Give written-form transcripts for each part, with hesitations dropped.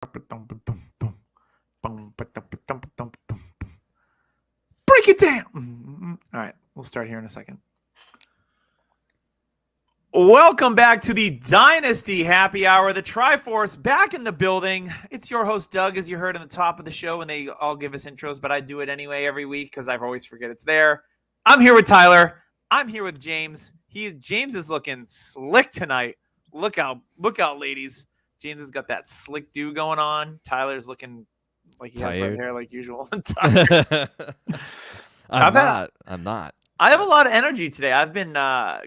Break it down. All right, we'll start here in a second. Welcome back to the Dynasty Happy Hour. The Triforce back in the building. It's your host, Doug, as you heard in the top of the show, and they all give us intros, but I do it anyway every week because I always forget it's there. I'm here with Tyler. I'm here with James. James is looking slick tonight. Look out, ladies. James has got that slick do going on. Tyler's looking like he has red hair like usual. I'm not. I have a lot of energy today. I've been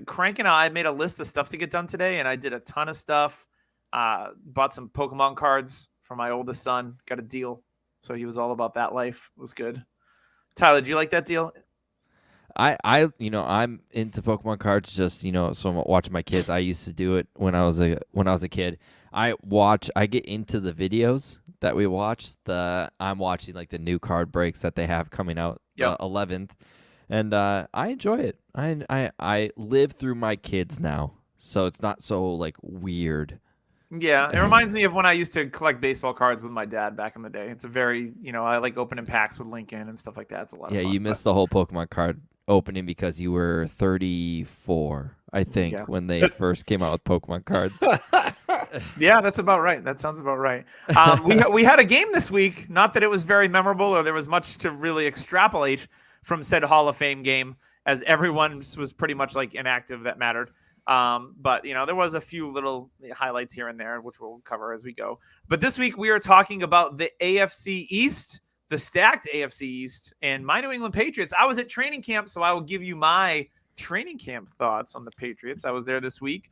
cranking out. I made a list of stuff to get done today, and I did a ton of stuff. Bought some Pokemon cards for my oldest son. Got a deal. So he was all about that life. It was good. Tyler, do you like that deal? I'm into Pokemon cards just, so I'm watching my kids. I used to do it when I was a kid. I get into the videos that we watch. I'm watching like the new card breaks that they have coming out the 11th. And I enjoy it. I live through my kids now, so it's not so like weird. Yeah, it reminds me of when I used to collect baseball cards with my dad back in the day. It's a very, I like opening packs with Lincoln and stuff like that. It's a lot of fun. Yeah, you missed the whole Pokemon card opening because you were 34, I think, when they first came out with Pokemon cards. Yeah, that's about right. That sounds about right. We had a game this week. Not that it was very memorable or there was much to really extrapolate from said Hall of Fame game, as everyone was pretty much like inactive that mattered. But there was a few little highlights here and there, which we'll cover as we go. But this week we are talking about the AFC East, the stacked AFC East, and my New England Patriots. I was at training camp, so I will give you my training camp thoughts on the Patriots. I was there this week,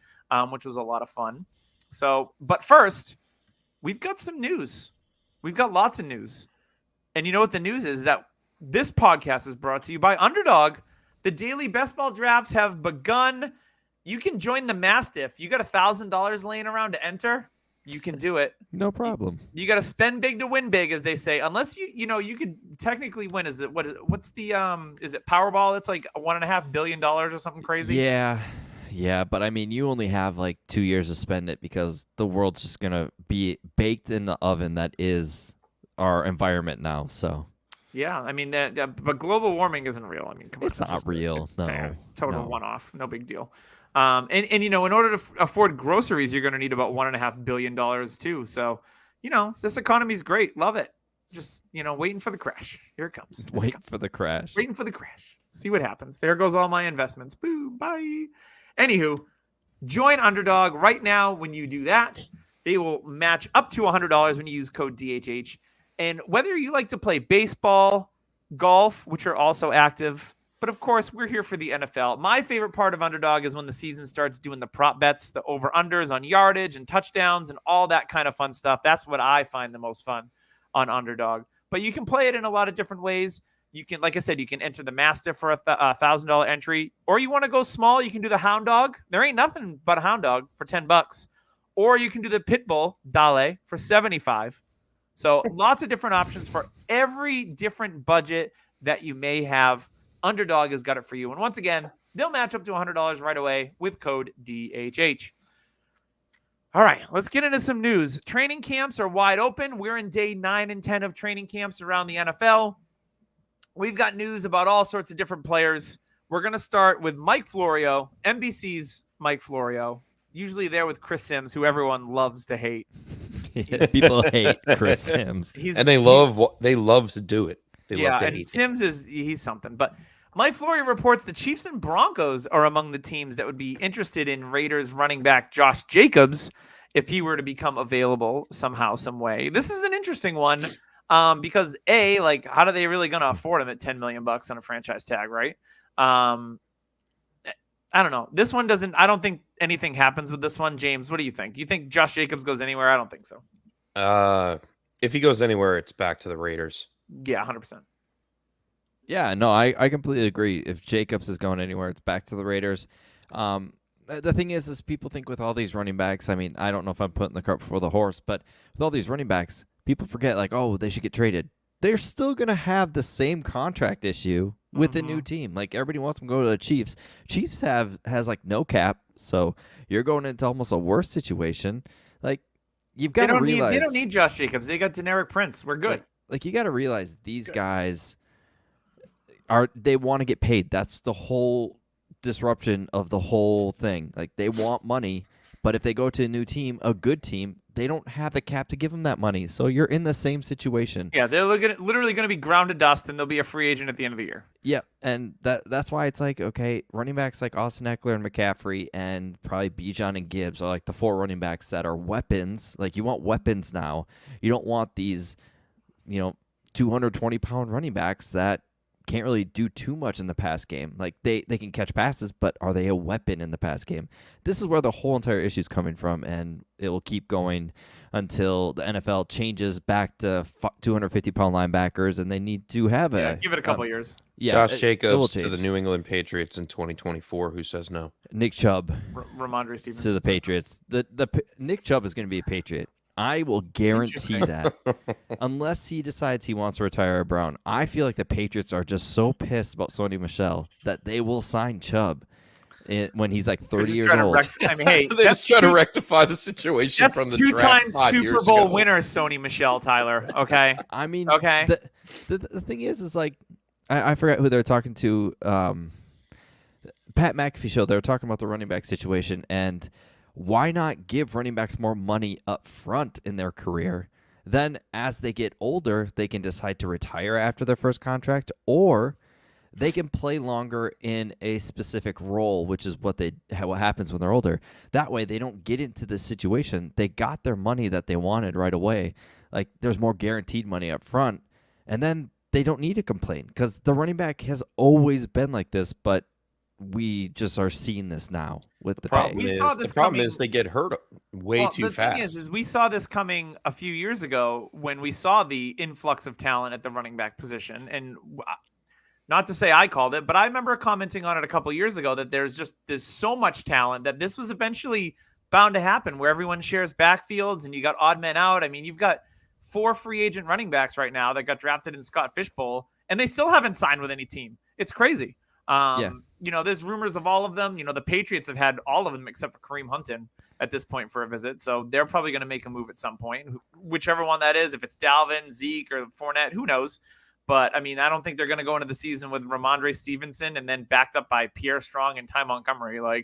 which was a lot of fun. But first, we've got some news. We've got lots of news. And you know what the news is? That this podcast is brought to you by Underdog. The daily best ball drafts have begun. You can join the Mastiff. You got $1,000 laying around to enter. You can do it. No problem. You got to spend big to win big, as they say. Unless you could technically win. Is it what's the is it Powerball? It's like $1.5 billion or something crazy. Yeah, but I mean, you only have like 2 years to spend it because the world's just gonna be baked in the oven that is our environment now. So. Yeah, I mean, but global warming isn't real. I mean, come on, it's not real. Total one-off, no big deal. And in order to afford groceries, you're going to need about $1.5 billion too. So, this economy is great. Love it. Just waiting for the crash. Here it comes. Waiting for the crash. See what happens. There goes all my investments. Boo. Bye. Anywho, join Underdog right now. When you do that, they will match up to $100 when you use code DHH. And whether you like to play baseball, golf, which are also active, but of course, we're here for the NFL. My favorite part of Underdog is when the season starts doing the prop bets, the over-unders on yardage and touchdowns and all that kind of fun stuff. That's what I find the most fun on Underdog. But you can play it in a lot of different ways. You can, like I said, you can enter the Mastiff for a $1,000 entry. Or you want to go small, you can do the Hound Dog. There ain't nothing but a Hound Dog for $10. Or you can do the Pitbull Dale for $75. So lots of different options for every different budget that you may have. Underdog has got it for you. And once again, they'll match up to $100 right away with code DHH. All right, let's get into some news. Training camps are wide open. We're in day 9 and 10 of training camps around the NFL. We've got news about all sorts of different players. We're going to start with Mike Florio, NBC's Mike Florio, usually there with Chris Sims, who everyone loves to hate. People hate Chris Sims, and they love to do it. Sims he's something. But Mike Florio reports the Chiefs and Broncos are among the teams that would be interested in Raiders running back Josh Jacobs if he were to become available somehow, some way. This is an interesting one because how are they really going to afford him at $10 million on a franchise tag, right? I don't know. This one doesn't. I don't think anything happens with this one. James, what do you think? You think Josh Jacobs goes anywhere? I don't think so. If he goes anywhere, it's back to the Raiders. Yeah, 100%. Yeah, no, I completely agree. If Jacobs is going anywhere, it's back to the Raiders. The thing is people think with all these running backs, I mean, I don't know if I'm putting the cart before the horse, but with all these running backs, people forget they should get traded. They're still going to have the same contract issue with a new team. Like, everybody wants them to go to the Chiefs. Chiefs has no cap, so you're going into almost a worse situation. Like, you've got to realize they don't need Josh Jacobs. They got Deneric Prince. We're good. Like you got to realize these guys they want to get paid. That's the whole disruption of the whole thing. Like they want money, but if they go to a new team, a good team, they don't have the cap to give them that money. So you're in the same situation. Yeah, they're literally going to be ground to dust, and they'll be a free agent at the end of the year. Yeah, and that's why it's like, okay, running backs like Austin Eckler and McCaffrey and probably Bijan and Gibbs are like the 4 running backs that are weapons. Like you want weapons now. You don't want these, 220-pound running backs that can't really do too much in the pass game. Like they can catch passes, but are they a weapon in the pass game? This is where the whole entire issue is coming from, and it will keep going until the NFL changes back to 250-pound linebackers, and they need to have give it a couple years. Yeah, Josh Jacobs to the New England Patriots in 2024. Who says no? Nick Chubb Ramondre Stevenson to the Patriots. Nick Chubb is going to be a Patriot. I will guarantee that. Unless he decides he wants to retire Brown. I feel like the Patriots are just so pissed about Sony Michel that they will sign Chubb when he's like 30 years old. Hey, they just try to rectify the situation from the draft. That's 2-time Super Bowl winner Sony Michel, Tyler. Okay. I mean, okay. The thing is like, I forgot who they were talking to. Pat McAfee show. They were talking about the running back situation, and why not give running backs more money up front in their career? Then as they get older, they can decide to retire after their first contract, or they can play longer in a specific role, which is what happens when they're older. That way they don't get into this situation. They got their money that they wanted right away. Like there's more guaranteed money up front, and then they don't need to complain because the running back has always been like this, but we just are seeing this now with the pay. The problem is they get hurt way too fast. The thing is we saw this coming a few years ago when we saw the influx of talent at the running back position. And not to say I called it, but I remember commenting on it a couple of years ago that there's so much talent that this was eventually bound to happen where everyone shares backfields and you got odd men out. I mean, you've got 4 free agent running backs right now that got drafted in Scott Fishbowl, and they still haven't signed with any team. It's crazy. There's rumors of all of them. The Patriots have had all of them except for Kareem Hunton at this point for a visit. So they're probably going to make a move at some point, whichever one that is. If it's Dalvin, Zeke, or Fournette, who knows? But, I mean, I don't think they're going to go into the season with Ramondre Stevenson and then backed up by Pierre Strong and Ty Montgomery.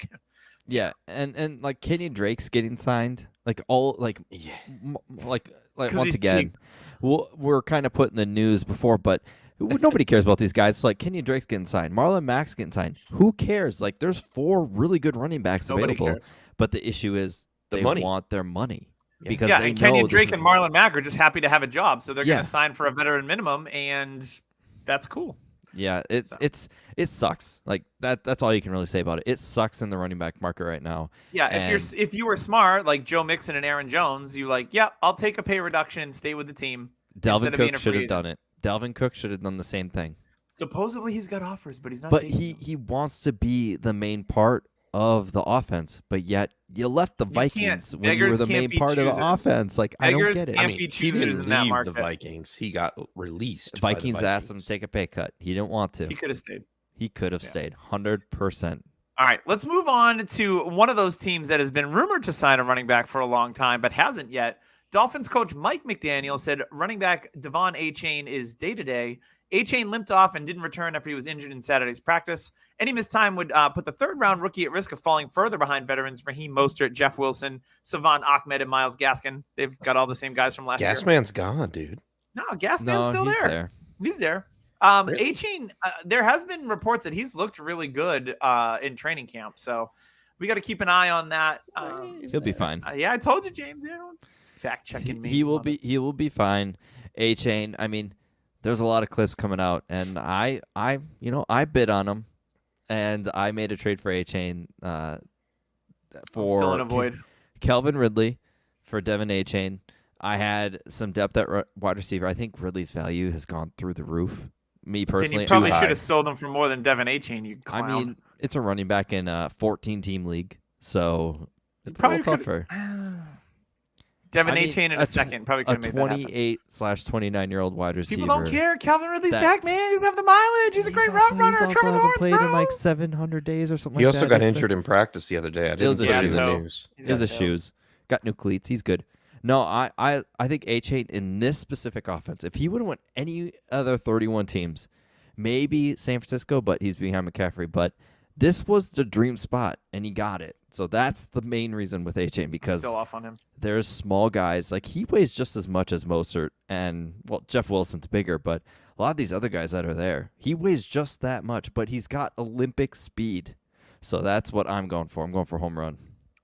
Yeah, and like Kenyon Drake's getting signed. Once again, we're kind of put in the news before, but nobody cares about these guys. So, like, Kenyon Drake's getting signed. Marlon Mack's getting signed. Who cares? Like, there's 4 really good running backs available. Cares. But the issue is they want their money. Yeah. Because and Kenyon Drake and Marlon Mack are just happy to have a job. So they're going to sign for a veteran minimum, and that's cool. Yeah, it sucks. Like that's all you can really say about it. It sucks in the running back market right now. Yeah, if you were smart like Joe Mixon and Aaron Jones, I'll take a pay reduction and stay with the team. Dalvin Cook should have done it. Dalvin Cook should have done the same thing. Supposedly he's got offers, but he's not. But he wants to be the main part of the offense, but yet you left the Vikings when you were the main part of the offense. Like I don't get it. He didn't leave the Vikings. He got released. Vikings asked him to take a pay cut. He didn't want to. He could have stayed. He could have stayed 100%. All right, let's move on to one of those teams that has been rumored to sign a running back for a long time, but hasn't yet. Dolphins coach Mike McDaniel said running back Devon Achane is day-to-day. Achane limped off and didn't return after he was injured in Saturday's practice. Any missed time would put the third-round rookie at risk of falling further behind veterans Raheem Mostert, Jeff Wilson, Savon Ahmed, and Myles Gaskin. They've got all the same guys from last year. Gasman's gone, dude. No, Gasman's still there. He's there. Really? Achane, there has been reports that he's looked really good in training camp, so we got to keep an eye on that. He'll be fine. Yeah, I told you, James. Fact-checking me. He will be fine. Achane, I mean, there's a lot of clips coming out, and I bid on him, and I made a trade for Achane for still in a void. Calvin Ridley for Devon Achane. I had some depth at wide receiver. I think Ridley's value has gone through the roof. Me personally, then you probably should have sold him for more than Devon Achane. You clown. I mean, it's a running back in a 14-team league, so it's a little tougher. Devon Achane in a second probably could have made that happen. 28/29-year-old wide receiver. People don't care. Calvin Ridley's back, man. He doesn't have the mileage. He's a great route runner. He also hasn't played in like 700 days or something. He like that. also got injured in practice the other day. I didn't see the news. It was his shoes. Got new cleats. He's good. No, I think A-Chain in this specific offense, if he would have went any other 31 teams, maybe San Francisco, but he's behind McCaffrey. But this was the dream spot, and he got it. So that's the main reason with A-Chain, I'm because still off on him. there's small guys. Like, he weighs just as much as Mostert, and, well, Jeff Wilson's bigger, but a lot of these other guys that are there, he weighs just that much, but he's got Olympic speed. So that's what I'm going for. I'm going for home run.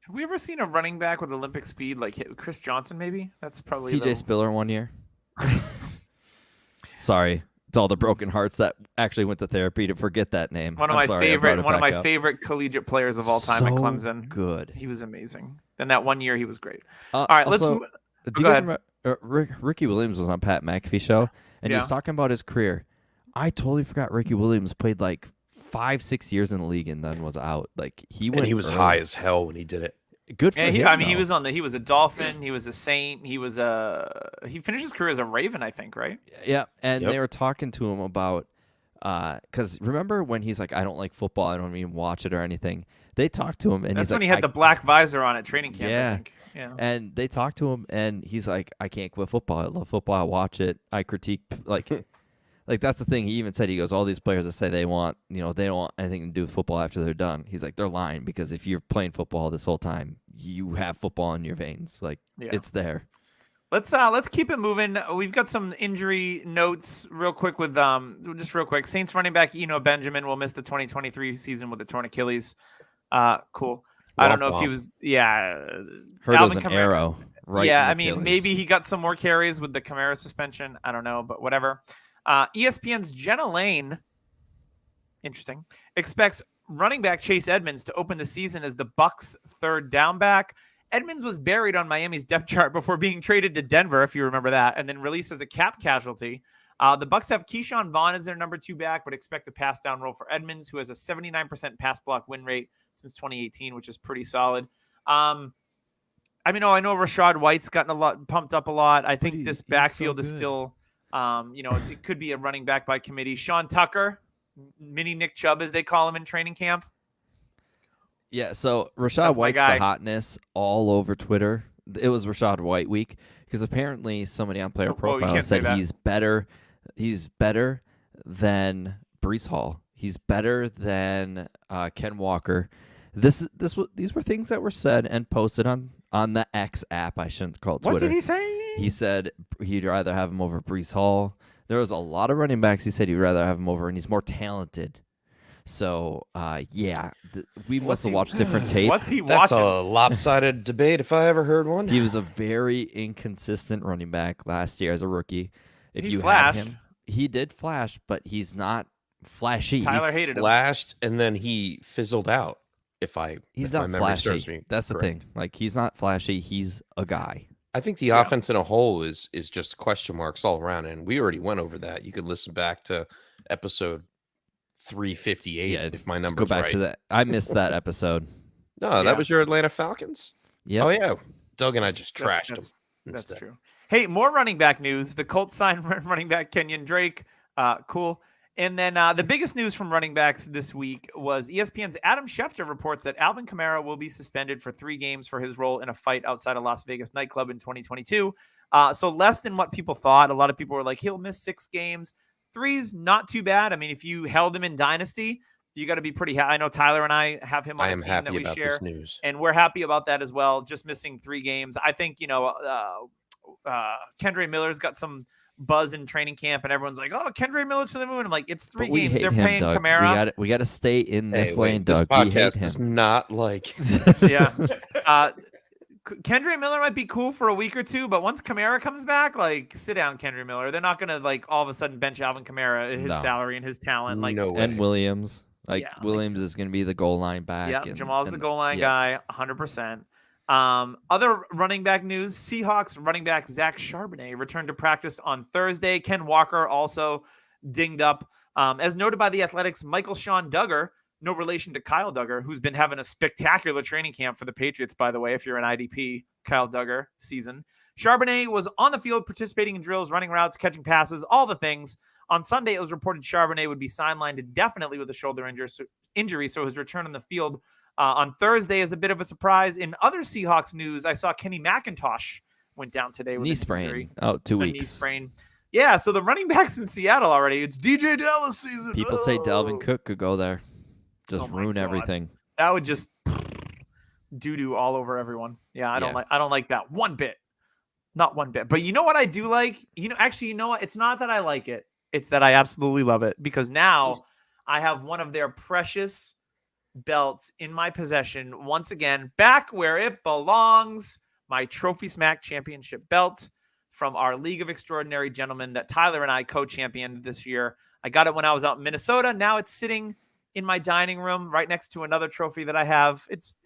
Have we ever seen a running back with Olympic speed like Chris Johnson? Maybe that's probably CJ Spiller one year. Sorry, it's all the broken hearts that actually went to therapy to forget that name. One of my favorite collegiate players of all time at Clemson. Good. He was amazing. Then that one year he was great. All right, also, let's. Do you guys remember Ricky Williams was on Pat McAfee show, and he was talking about his career. I totally forgot Ricky Williams played like 5-6 years in the league and then was out. Like he was early. High as hell when he did it. Good for him. He was he was a Dolphin. He was a Saint. He finished his career as a Raven, I think, right? Yeah, and they were talking to him about because remember when he's like, I don't like football, I don't even watch it or anything. They talked to him, and that's he's when like, he had the black visor on at training camp. Yeah. I think. Yeah. And they talked to him, and he's like, I can't quit football. I love football. I watch it. I critique like that's the thing. He even said, he goes, all these players that say they don't want anything to do with football after they're done. He's like, they're lying, because if you're playing football this whole time, you have football in your veins. Like it's there. Let's keep it moving. We've got some injury notes real quick with Saints running back Eno Benjamin will miss the 2023 season with a torn Achilles. Cool. I don't know if he was Heard Alvin it was an arrow. Right. Yeah, I mean, maybe he got some more carries with the Kamara suspension. I don't know, but whatever. ESPN's Jenna Lane, interesting, expects running back Chase Edmonds to open the season as the Bucs' third down back. Edmonds was buried on Miami's depth chart before being traded to Denver, if you remember that, and then released as a cap casualty. The Bucs have Keyshawn Vaughn as their number 2 back, but expect a pass down role for Edmonds, who has a 79% pass block win rate since 2018, which is pretty solid. I know Rashad White's gotten pumped up a lot. I think this backfield is still, it could be a running back by committee. Sean Tucker, mini Nick Chubb, as they call him in training camp. Yeah, so Rashad White's the hotness all over Twitter. It was Rashad White week because apparently somebody on Player Profile said he's better. He's better than Breece Hall. He's better than Ken Walker. These were things that were said and posted on the X app. I shouldn't call it Twitter. What did he say? He said he'd rather have him over Breece Hall. There was a lot of running backs he said he'd rather have him over, and he's more talented. So, we must have watched different tape. What's he watching? That's a lopsided debate if I ever heard one. He was a very inconsistent running back last year as a rookie. If you flashed. had him, he did flash, but he's not flashy. Tyler hated him. Flashed, and then he fizzled out. He's not flashy. That's correct. the thing. Like, he's not flashy. He's a guy. I think the offense in a whole is just question marks all around, and we already went over that. You could listen back to episode 358 if my number's go back right. to that. I missed that episode. No, that was your Atlanta Falcons? Yeah. Oh, yeah. Doug and I just trashed them. That's true. Hey, more running back news. The Colts signed running back Kenyon Drake. Cool. And then the biggest news from running backs this week was ESPN's Adam Schefter reports that Alvin Kamara will be suspended for 3 games for his role in a fight outside a Las Vegas nightclub in 2022. So less than what people thought. A lot of people were like, he'll miss 6 games. 3's not too bad. I mean, if you held him in Dynasty, you got to be pretty happy. I know Tyler and I have him on a team that we share. This news. And we're happy about that as well. Just missing 3 games. I think, Kendre Miller's got some buzz in training camp, and everyone's like, "Oh, Kendre Miller to the moon." I'm like, "It's 3 games. They're paying Doug. Kamara. We got to stay in this lane, this Doug. podcast we hate him. is not like Kendre Miller might be cool for a week or 2, but once Kamara comes back, like, sit down, Kendre Miller. They're not gonna like all of a sudden bench Alvin Kamara, his salary and his talent. Like, no way. And Williams, Williams is gonna be the goal line back. Yeah, Jamal's the goal line guy, 100%. Other running back news: Seahawks running back Zach Charbonnet returned to practice on Thursday. Ken Walker also dinged up. As noted by the Athletics, Michael Sean Duggar, no relation to Kyle Duggar, who's been having a spectacular training camp for the Patriots, by the way, if you're an IDP Kyle Duggar season. Charbonnet was on the field participating in drills, running routes, catching passes, all the things. On Sunday, it was reported Charbonnet would be sidelined indefinitely with a shoulder injury, so his return on the field on Thursday is a bit of a surprise. In other Seahawks news, I saw Kenny McIntosh went down today with knee an sprain. injury. Oh, 2 A knee weeks. sprain. Yeah, so the running backs in Seattle already. It's DJ Dallas season. People say Dalvin Cook could go there. Just ruin everything. That would just doo-doo all over everyone. Yeah, I don't like that one bit. Not one bit. But you know what I do like? You know what? It's not that I like it. It's that I absolutely love it because now I have one of their precious belts in my possession once again, back where it belongs. My Trophy Smack Championship belt from our League of Extraordinary Gentlemen that Tyler and I co-championed this year. I got it when I was out in Minnesota. Now it's sitting in my dining room right next to another trophy that I have. It's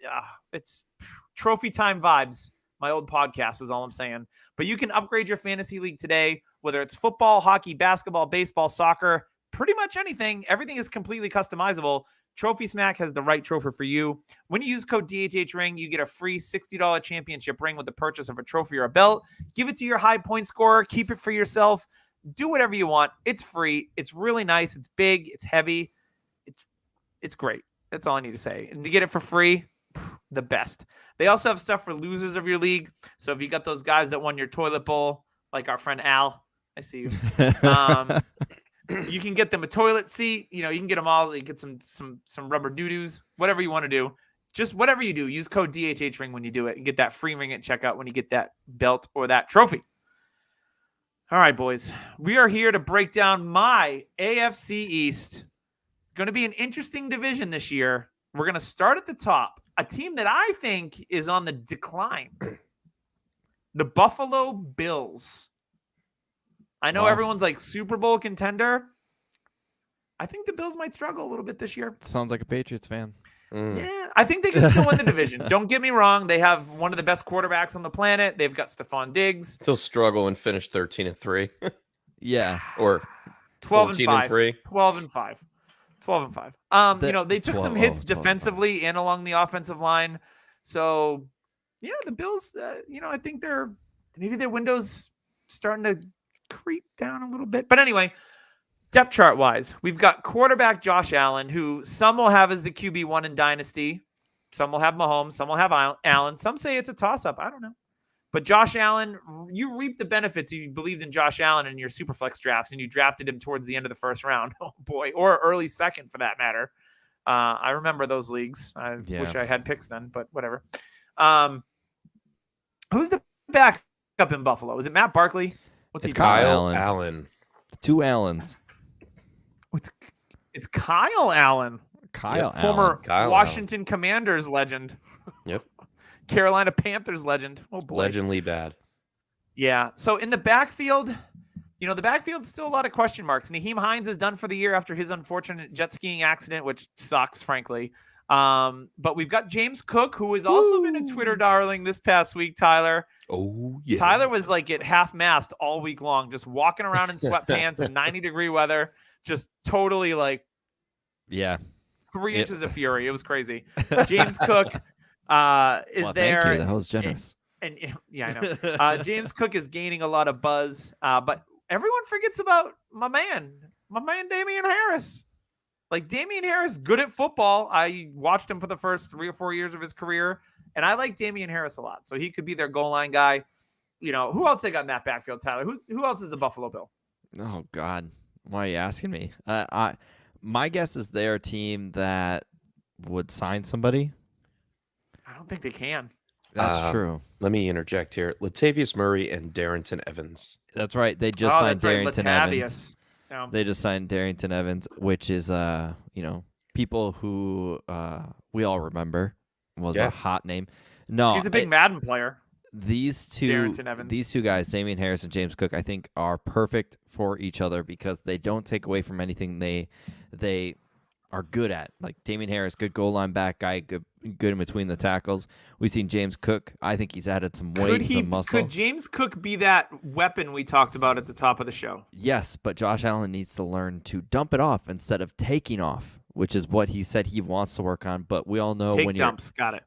trophy time vibes. My old podcast is all I'm saying. But you can upgrade your fantasy league today, whether it's football, hockey, basketball, baseball, soccer, pretty much anything. Everything is completely customizable. Trophy Smack has the right trophy for you. When you use code DHHRing, you get a free $60 championship ring with the purchase of a trophy or a belt. Give it to your high point scorer. Keep it for yourself. Do whatever you want. It's free. It's really nice. It's big. It's heavy. It's great. That's all I need to say. And to get it for free, the best. They also have stuff for losers of your league. So if you got those guys that won your toilet bowl, like our friend Al, I see you. You can get them a toilet seat. You can get them all. You get some rubber doo-doos, whatever you want to do. Just whatever you do, use code DHHRing when you do it and get that free ring at checkout when you get that belt or that trophy. All right, boys. We are here to break down my AFC East. It's going to be an interesting division this year. We're going to start at the top. A team that I think is on the decline. The Buffalo Bills. I know everyone's like Super Bowl contender. I think the Bills might struggle a little bit this year. Sounds like a Patriots fan. Yeah, I think they can still win the division. Don't get me wrong. They have one of the best quarterbacks on the planet. They've got Stephon Diggs. He'll struggle and finish 13-3. Yeah. Or 12-5. 12-5. 12-5. They took some hits defensively and along the offensive line. So, yeah, the Bills, I think maybe their window's starting to creep down a little bit. But anyway, depth chart wise, we've got quarterback Josh Allen, who some will have as the QB1 in Dynasty. Some will have Mahomes. Some will have Allen. Some say it's a toss-up. I don't know. But Josh Allen, you reap the benefits. You believed in Josh Allen in your Superflex drafts, and you drafted him towards the end of the first round. Oh, boy. Or early second, for that matter. I remember those leagues. I wish I had picks then, but whatever. Who's the backup in Buffalo? Is it Matt Barkley? It's Kyle Allen. 2 Allens. It's Kyle Allen. Former Washington Commanders legend. Yep. Carolina Panthers legend. Oh, boy. Legendly bad. Yeah. So in the backfield, the backfield's still a lot of question marks. Naheem Hines is done for the year after his unfortunate jet skiing accident, which sucks, frankly. But we've got James Cook, who has also been a Twitter darling this past week, Tyler. Oh, yeah. Tyler was like at half-mast all week long, just walking around in sweatpants in 90-degree weather, just totally like 3 inches of fury. It was crazy. James Cook is there. Thank you. That was generous. And yeah, I know. James Cook is gaining a lot of buzz, but everyone forgets about my man Damian Harris. Like, Damian Harris, good at football. I watched him for the first 3 or 4 years of his career, and I like Damian Harris a lot. So he could be their goal line guy. Who else they got in that backfield, Tyler? Who else is a Buffalo Bill? Oh, God. Why are you asking me? My guess is they're a team that would sign somebody. I don't think they can. That's true. Let me interject here. Latavius Murray and Darrington Evans. That's right. They just signed Darrington Evans. Yeah. They just signed Darrington Evans, which is, people who we all remember was a hot name. No, he's a big Madden player. These two guys, Damian Harris and James Cook, I think are perfect for each other because they don't take away from anything they are good at. Like Damian Harris, good goal line back guy, good in between the tackles. We've seen James Cook. I think he's added some weight and some muscle. Could James Cook be that weapon we talked about at the top of the show? Yes, but Josh Allen needs to learn to dump it off instead of taking off, which is what he said he wants to work on. But we all know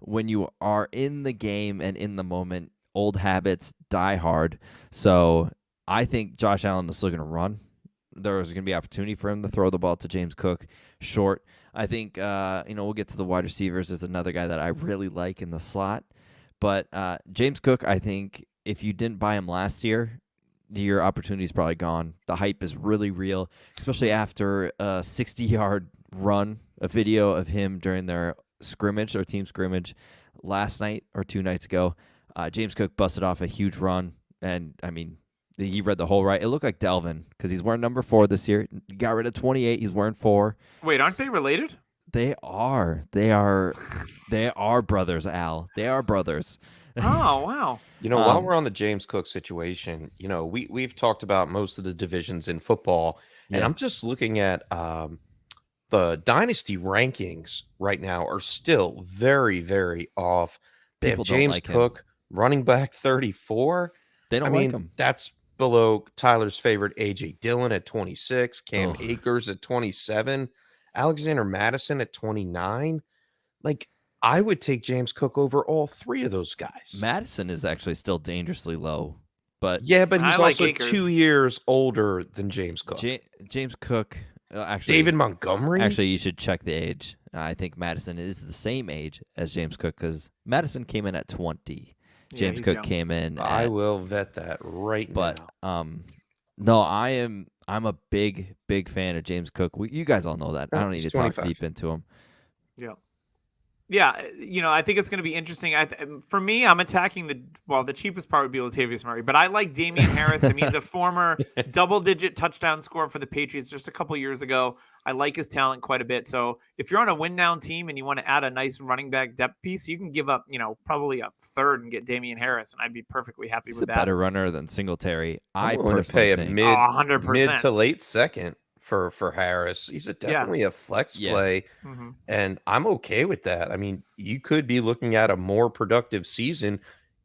when you are in the game and in the moment, old habits die hard. So I think Josh Allen is still going to run. There's going to be opportunity for him to throw the ball to James Cook short. I think, we'll get to the wide receivers. There's another guy that I really like in the slot. But James Cook, I think, if you didn't buy him last year, your opportunity is probably gone. The hype is really real, especially after a 60-yard run, a video of him during their team scrimmage last night or 2 nights ago. James Cook busted off a huge run, and I mean, he read the whole right. It looked like Delvin because he's wearing number 4 this year. He got rid of 28. He's wearing 4. Wait, aren't they related? They are. They are brothers, Al. They are brothers. Oh, wow. While we're on the James Cook situation, we've talked about most of the divisions in football, and I'm just looking at the dynasty rankings right now are still very, very off. They have James Cook, running back 34. They don't like him. That's below Tyler's favorite A.J. Dillon at 26, Cam Akers at 27, Alexander Madison at 29. Like, I would take James Cook over all 3 of those guys. Madison is actually still dangerously low, but he's also 2 years older than James Cook. James Cook, actually, David Montgomery. Actually, you should check the age. I think Madison is the same age as James Cook because Madison came in at 20. James Cook came in. I will vet that right now. But no, I'm a big fan of James Cook. You guys all know that. I don't need to 25. Talk deep into him. Yeah. Yeah, I think it's going to be interesting. For me, I'm attacking the cheapest part would be Latavius Murray, but I like Damian Harris. I mean, he's a former double-digit touchdown scorer for the Patriots just a couple years ago. I like his talent quite a bit. So if you're on a win-down team and you want to add a nice running back depth piece, you can give up, probably a third and get Damian Harris, and I'd be perfectly happy with that. He's a better runner than Singletary. I want to pay a mid to late second for Harris. He's definitely a flex play, and I'm okay with that. I mean, you could be looking at a more productive season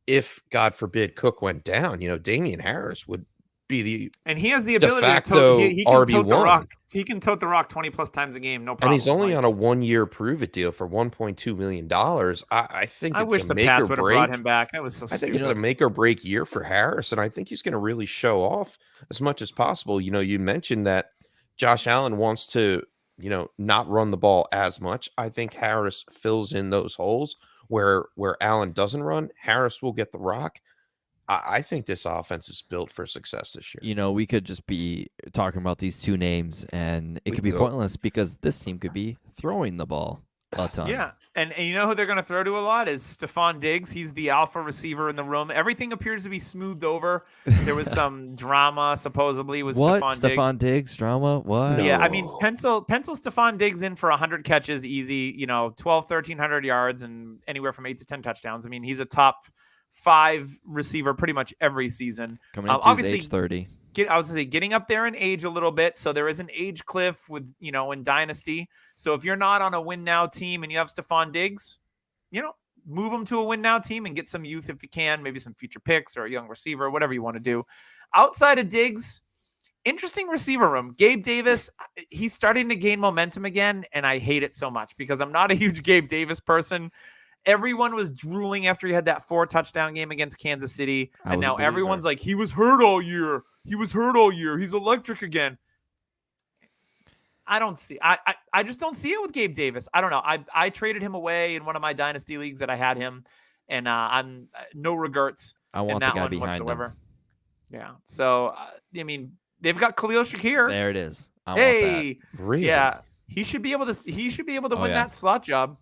if, God forbid, Cook went down. Damian Harris would be and he has the ability to tote the rock. He can tote the rock 20 plus times a game, no problem. And he's only on a 1-year prove-it deal for $1.2 million. I think I wish the Pats would have brought him back. That was so stupid. I think it's a make or break year for Harris, and I think he's going to really show off as much as possible. You mentioned that Josh Allen wants to, not run the ball as much. I think Harris fills in those holes where Allen doesn't run. Harris will get the rock. I think this offense is built for success this year. We could just be talking about these 2 names, and it could be pointless because this team could be throwing the ball a ton. Yeah, and you know who they're going to throw to a lot is Stephon Diggs. He's the alpha receiver in the room. Everything appears to be smoothed over. There was some drama supposedly with Stephon Diggs drama? What? Yeah, I mean, pencil Stephon Diggs in for 100 catches easy, 1,300 yards and anywhere from 8 to 10 touchdowns. I mean, he's a top 5 receiver pretty much every season. Coming into his age 30. I was going to say, getting up there in age a little bit. So there is an age cliff with, in Dynasty. So if you're not on a win now team and you have Stephon Diggs, move him to a win now team and get some youth if you can, maybe some future picks or a young receiver, whatever you want to do. Outside of Diggs, interesting receiver room. Gabe Davis, he's starting to gain momentum again. And I hate it so much because I'm not a huge Gabe Davis person. Everyone was drooling after he had that 4 touchdown game against Kansas City. And now everyone's like, he was hurt all year. He's electric again. I don't see. I just don't see it with Gabe Davis. I don't know. I traded him away in one of my dynasty leagues that I had him, and I'm no regrets. I want in that the guy one behind whatsoever. him. Yeah. So I mean, they've got Khalil Shakir. There it is. I want that. Really? Yeah. He should be able to win that slot job.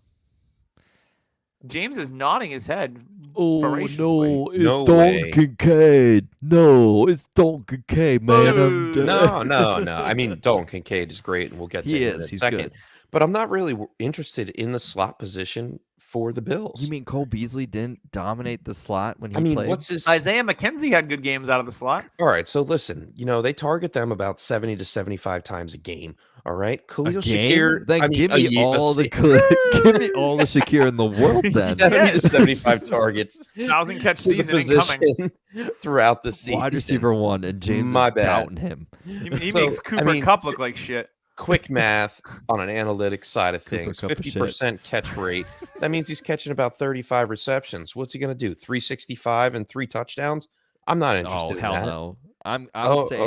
James is nodding his head. Oh, voraciously. no, it's Dalton Kincaid. No, it's Dalton Kincaid, man. No. I mean, Dalton Kincaid is great, and we'll get to him in a second. Good. But I'm not really interested in the slot position for the Bills. You mean Cole Beasley didn't dominate the slot when he played? What's his... Isaiah McKenzie had good games out of the slot. All right, so listen, they target them about 70 to 75 times a game. All right, Khalil Shakir. Then give me all the Shakir in the world. Then 70 to 75 targets, 1,000 catch season incoming throughout the season. Wide receiver 1, and James is doubting him. He makes Cooper Kupp look like shit. Quick math on an analytics side of things: 50% catch rate. That means he's catching about 35 receptions. What's he going to do? 365 and 3 touchdowns? I'm not interested in that. Oh hell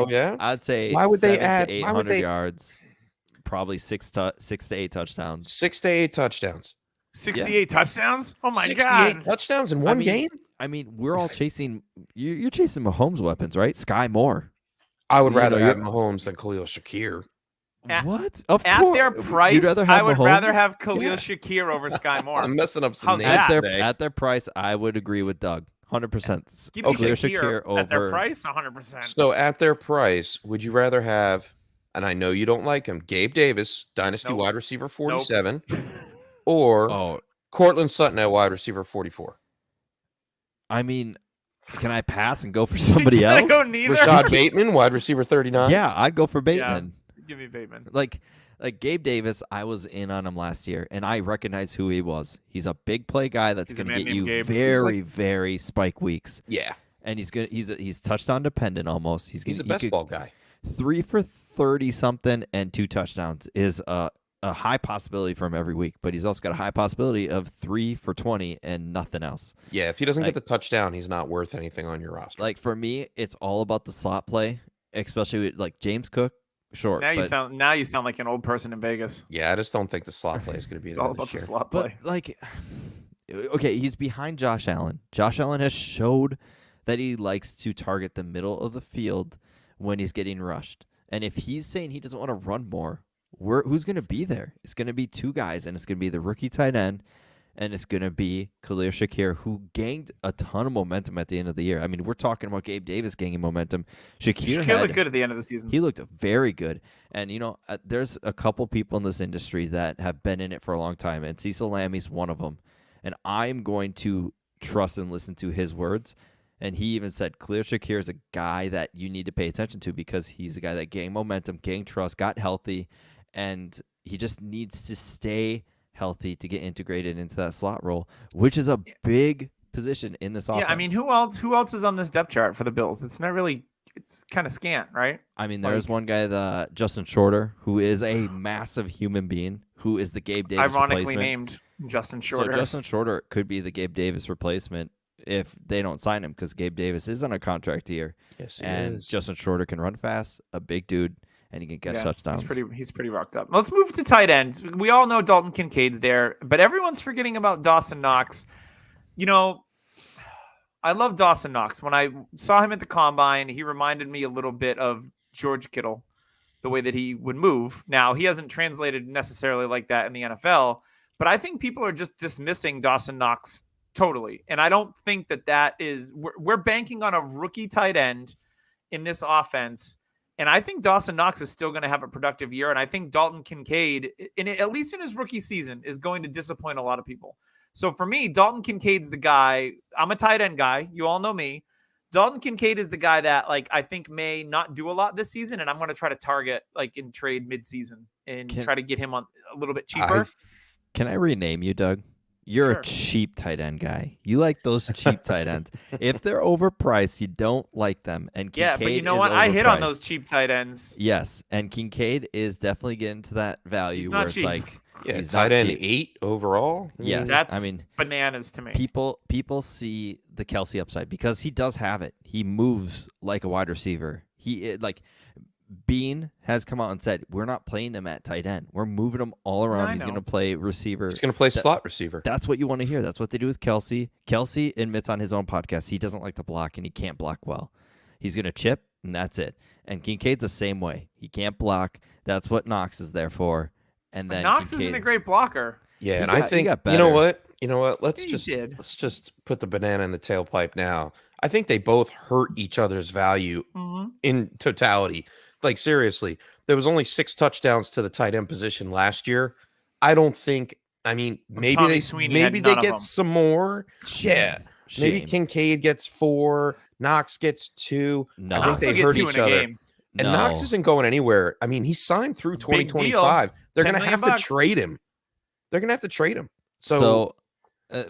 no! I'd say why would they add 800 yards? Probably 6 to 8 touchdowns. 6 to 8 touchdowns. 68 touchdowns? Oh my 68 god! 68 touchdowns in one game? I mean, we're all chasing. You're chasing Mahomes' weapons, right? Sky Moore. I would You rather know, have you're- Mahomes than Khalil Shakir. What? Of At course. their You'd price, rather I have would rather Mahomes? have Khalil Yeah. Shakir over Sky Moore. I'm messing up some How's names that? today. At their price, I would agree with Doug. 100%. Give me Khalil Shakir Shakir at their over. price, 100%. So at their price, would you rather have, and I know you don't like him, Gabe Davis, Dynasty Nope. wide receiver 47, or Oh, Cortland Sutton at wide receiver 44? I mean, can I pass and go for somebody Can I else? go neither? Rashad Bateman, wide receiver 39. Yeah, I'd go for Bateman. Give me Bateman. Like Gabe Davis, I was in on him last year, and I recognize who he was. He's a big play guy that's He's a going to man get you named Gabe. very, very spike weeks, Yeah, and he's touchdown dependent almost. He's he's a he best could- ball guy. 3 for 30 something and 2 touchdowns is a high possibility for him every week, but he's also got a high possibility of 3 for 20 and nothing else. Yeah, if he doesn't Like- get the touchdown, he's not worth anything on your roster. Like for me, it's all about the slot play, especially with like James Cook. Sure, Now you but- sound like an old person in Vegas. Yeah, I just don't think the slot play is going to be It's there all this about the year. slot But play. like, okay, he's behind Josh Allen. Josh Allen has showed that he likes to target the middle of the field when he's getting rushed. And if he's saying he doesn't want to run more, who's going to be there? It's going to be 2 guys, and it's going to be the rookie tight end, and it's going to be Khalil Shakir, who gained a ton of momentum at the end of the year. I mean, we're talking about Gabe Davis gaining momentum. Shakir looked good at the end of the season. He looked very good. And, there's a couple people in this industry that have been in it for a long time, and Cecil Lammy's one of them. And I'm going to trust and listen to his words. And he even said Khalil Shakir is a guy that you need to pay attention to because he's a guy that gained momentum, gained trust, got healthy, and he just needs to stay healthy to get integrated into that slot role, which is a big position in this offense. Yeah, I mean, who else is on this depth chart for the Bills? It's not really. It's kind of scant, right? I mean, there's one guy, the Justin Shorter, who is a massive human being, who is the Gabe Davis Ironically replacement. named Justin Shorter. So Justin Shorter could be the Gabe Davis replacement if they don't sign him, because Gabe Davis is on a contract year, Yes, he and is. Justin Shorter can run fast, a big dude, and he can catch touchdowns. He's pretty rocked up. Let's move to tight ends. We all know Dalton Kincaid's there, but everyone's forgetting about Dawson Knox. I love Dawson Knox. When I saw him at the combine, he reminded me a little bit of George Kittle, the way that he would move. Now, he hasn't translated necessarily like that in the NFL, but I think people are just dismissing Dawson Knox totally. And I don't think that is, we're banking on a rookie tight end in this offense. And I think Dawson Knox is still going to have a productive year. And I think Dalton Kincaid, at least in his rookie season, is going to disappoint a lot of people. So for me, Dalton Kincaid's the guy. I'm a tight end guy. You all know me. Dalton Kincaid is the guy that I think may not do a lot this season. And I'm going to try to target in trade midseason and try to get him on a little bit cheaper. Can I rename you, Doug? You're Sure. a cheap tight end guy. You like those cheap tight ends. If they're overpriced, you don't like them. And Kincaid Yeah, but you know is what? I hit on overpriced. those cheap tight ends. Yes, and Kincaid is definitely getting to that value He's where not it's cheap. like Yeah, he's tight not end cheap. 8 overall. Yes, That's I mean bananas to me. people see the Kelsey upside because he does have it. He moves like a wide receiver. Bean has come out and said we're not playing him at tight end. We're moving him all around. I He's know. going to play receiver. He's going to play slot receiver. That's what you want to hear. That's what they do with Kelsey. Kelsey admits on his own podcast he doesn't like to block and he can't block well. He's going to chip, and that's it. And Kincaid's the same way. He can't block. That's what Knox is there for. And then Knox isn't a great blocker. Yeah, and got- I he think got you know better. what? You know what? He did. Let's just put the banana in the tailpipe now. I think they both hurt each other's value Mm-hmm. in totality. Like seriously, there was only 6 touchdowns to the tight end position last year. I don't think. I mean, maybe Tommy they Sweeney had maybe none they of get them. some more. Yeah, maybe Shame. Kincaid gets 4, Knox gets 2. No. I think Knox will they get hurt 2 each in a other. game. And Knox isn't going anywhere. I mean, he signed through Big deal. 2025. They're $10 going to have million to trade him. They're going to have to trade him. So,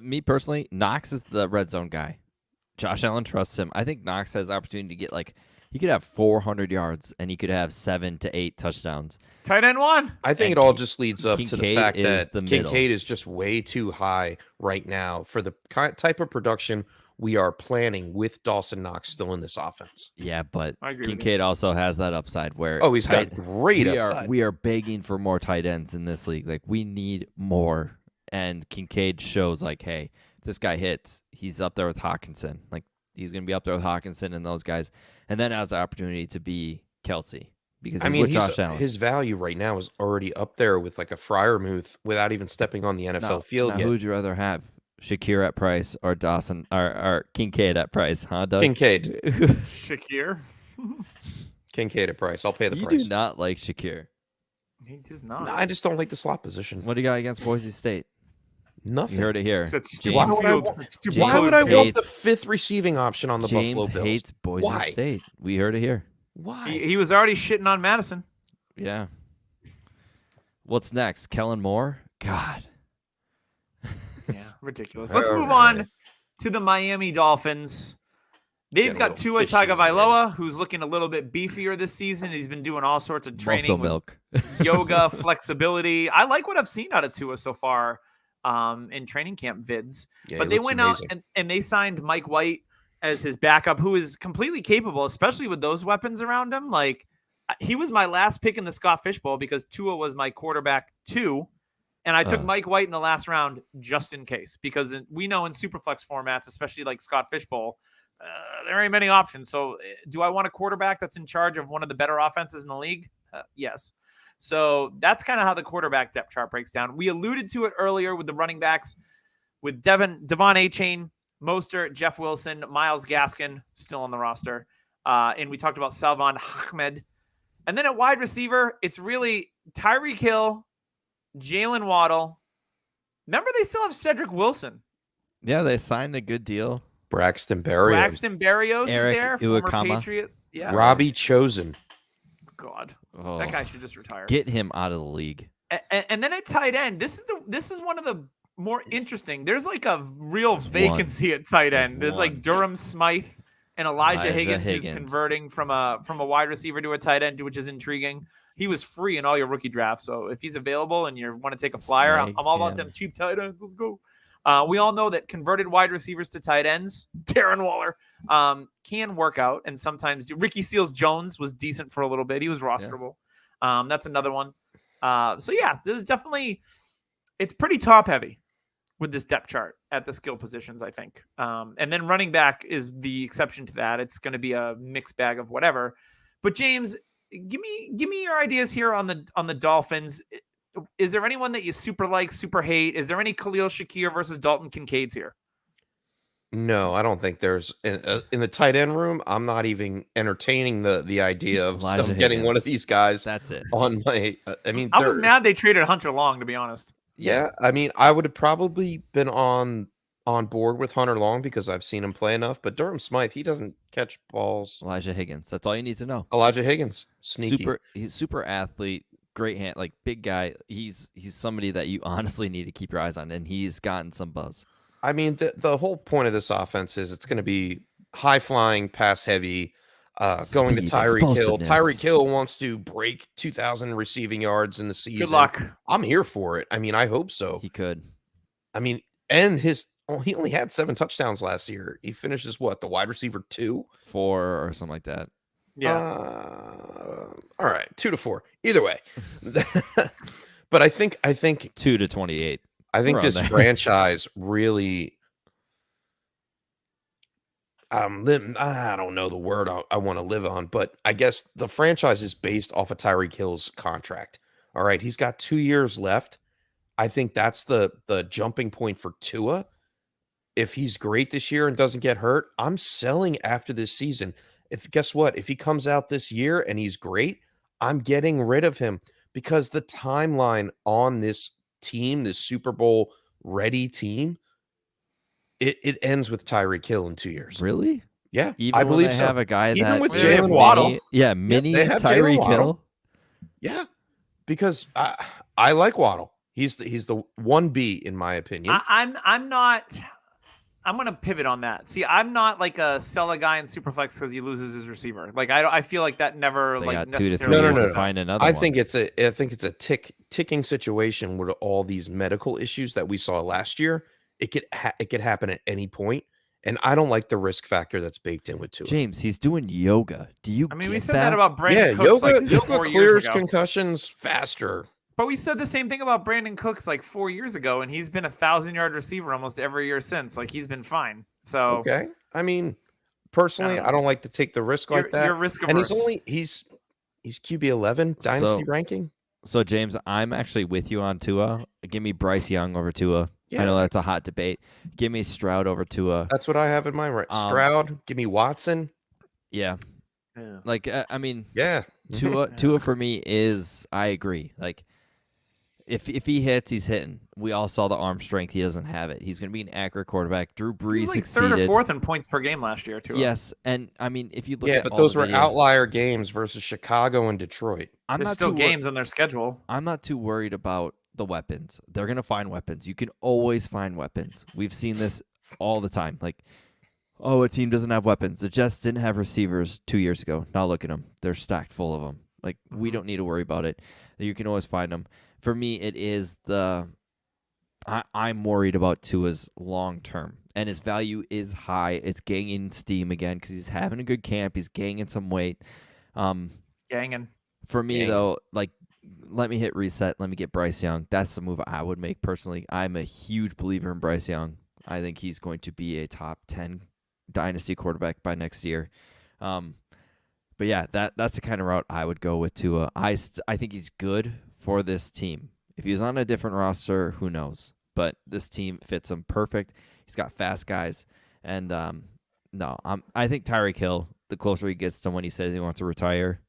me personally, Knox is the red zone guy. Josh Allen trusts him. I think Knox has opportunity to get he could have 400 yards and he could have 7 to 8 touchdowns. Tight end 1. I think And it all just leads up to the Kincaid fact is that the middle. Kincaid is just way too high right now for the type of production we are planning with Dawson Knox still in this offense. Yeah, but I agree with you. Kincaid also has that upside where Oh, he's got great upside. we are begging for more tight ends in this league. We need more. And Kincaid shows hey, this guy hits, he's up there with Hawkinson. Like he's going to be up there with Hawkinson and those guys, and then has the opportunity to be Kelsey because he's with Josh Allen. His value right now is already up there with like a Freiermuth without even stepping on the NFL field now yet. Who would you rather have, Shakir at price or Dawson or Kincaid at price? Huh, Doug? Kincaid. Shakir. Kincaid at price. I'll pay the You price. do not like Shakir. He does not. No, I just don't like the slot position. What do you got against Boise State? Nothing. You heard it here. It's James, Why would I want the 5th receiving option on the James Buffalo Bills? hates Boise Why? State. We heard it here. Why? He was already shitting on Madison. Yeah. What's next? Kellen Moore? God. Yeah, ridiculous. Let's move on to the Miami Dolphins. They've got Tua Tagovailoa, who's looking a little bit beefier this season. He's been doing all sorts of training, Muscle milk, yoga, flexibility. I like what I've seen out of Tua so far in training camp vids. Yeah, but they went out and they signed Mike White as his backup, who is completely capable, especially with those weapons around him. Like, he was my last pick in the Scott Fishbowl because Tua was my quarterback 2. And I took Mike White in the last round just in case, because we know in Superflex formats, especially like Scott Fishbowl, there ain't many options. So do I want a quarterback that's in charge of one of the better offenses in the league? Yes. So that's kind of how the quarterback depth chart breaks down. We alluded to it earlier with the running backs, with Devon Achane, Mostert, Jeff Wilson, Myles Gaskin still on the roster. And we talked about Salvon Ahmed. And then at wide receiver, it's really Tyreek Hill, Jalen Waddle. Remember, they still have Cedric Wilson. Yeah, they signed a good deal. Braxton Berrios. Eric is there, former Iwakama. Patriot. Yeah. Robbie Chosen. God, Oh, that guy should just retire. get him out of the league. And then at tight end, this is one of the more interesting. There's like a real vacancy at tight end. There's like Durham Smythe and Elijah Higgins, who's converting from a wide receiver to a tight end, which is intriguing. He was free in all your rookie drafts, so if he's available and you want to take a flyer, I'm all about them cheap tight ends. Let's go. We all know that converted wide receivers to tight ends, Darren Waller, can work out and sometimes do. Ricky Seals-Jones was decent for a little bit. He was rosterable. Yeah. That's another one. So yeah, this is definitely, it's pretty top heavy with this depth chart at the skill positions, I think. And then running back is the exception to that. It's going to be a mixed bag of whatever. But James, give me your ideas here on the Dolphins. Is there anyone that you super like, super hate? Is there any Khalil Shakir versus Dalton Kincaids here? No, I don't think there's in the tight end room. I'm not even entertaining the idea of getting one of these guys. That's it. On my, I mean, I was mad they traded Hunter Long, to be honest. Yeah, I mean, I would have probably been on board with Hunter Long because I've seen him play enough. But Durham Smythe, he doesn't catch balls. Elijah Higgins. That's all you need to know. Elijah Higgins, sneaky. He's super athlete, great hand, like big guy. He's somebody that you honestly need to keep your eyes on, and he's gotten some buzz. I mean, the whole point of this offense is it's going to be high flying, pass heavy, going to Tyreek Hill. Tyreek Hill wants to break 2,000 receiving yards in the season. Good luck. I'm here for it. I mean, I hope so. He could. I mean, and he only had 7 touchdowns last year. He finishes the wide receiver 2, 4 or something like that. Yeah. All right, 2 to 4. Either way. But I think 2 to 28. I think this franchise really, I don't know the word I want to live on, but I guess the franchise is based off of Tyreek Hill's contract. All right, he's got 2 years left. I think that's the jumping point for Tua. If he's great this year and doesn't get hurt, I'm selling after this season. Guess what? If he comes out this year and he's great, I'm getting rid of him because the timeline on this team, this Super Bowl ready team, it ends with Tyreek Hill in 2 years. Really? Yeah, even I believe they so. have a guy even that with Jalen Waddle. Mini they have Tyreek Jalen Hill. Yeah, because I like Waddle. He's the 1B in my opinion. I'm not. I'm going to pivot on that. See, I'm not like a sell a guy in Superflex because he loses his receiver. Like I feel like that never necessarily. No. Find another. I think it's a ticking situation with all these medical issues that we saw last year. It could happen at any point, and I don't like the risk factor that's baked in with Tua. James, he's doing yoga. Do you? I mean, we said that about Brandon Yoga Cooks, like 4 years clears ago. concussions faster. But we said the same thing about Brandon Cooks like 4 years ago, and he's been 1,000-yard receiver almost every year since. Like he's been fine. So Okay. I mean, personally, I don't like to take the risk like that. You're risk And averse. he's QB 11 dynasty ranking. So James, I'm actually with you on Tua. Give me Bryce Young over Tua. Yeah. I know that's a hot debate. Give me Stroud over Tua. That's what I have in mind. Right. Stroud. Give me Watson. Yeah. Yeah. Like I mean, Yeah. Tua for me is, I agree. Like if he hits, he's hitting. We all saw the arm strength. He doesn't have it. He's going to be an accurate quarterback. Drew Brees He's like succeeded. third or fourth in points per game last year, too. Yes, and I mean, if you look at but all those the were videos, outlier games versus Chicago and Detroit. There's still games on their schedule. I'm not too worried about the weapons. They're going to find weapons. You can always find weapons. We've seen this all the time. Like, oh, a team doesn't have weapons. The Jets didn't have receivers 2 years ago. Now look at them. They're stacked full of them. Like, we don't need to worry about it. You can always find them. For me, it is I'm worried about Tua's long term, and his value is high. It's gaining steam again because he's having a good camp. He's gaining some weight. Ganging. For me, though, like, let me hit reset. Let me get Bryce Young. That's the move I would make personally. I'm a huge believer in Bryce Young. I think he's going to be a top 10 dynasty quarterback by next year. But yeah, that's the kind of route I would go with Tua. I think he's good for this team. If he was on a different roster, who knows? But this team fits him perfect. He's got fast guys, and I think Tyreek Hill. The closer he gets to when he says he wants to retire,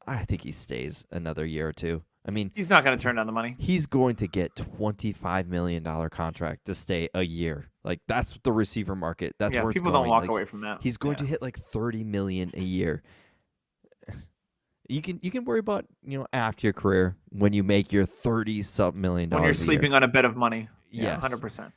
I think he stays another year or two. I mean, he's not going to turn down the money. He's going to get $25 million contract to stay a year. Like, that's the receiver market. That's where it's people going. don't walk away from that. He's going to hit like $30 million a year. You can worry about, after your career when you make your $30-something million. When you're sleeping on a bed of money. Yes. 100%.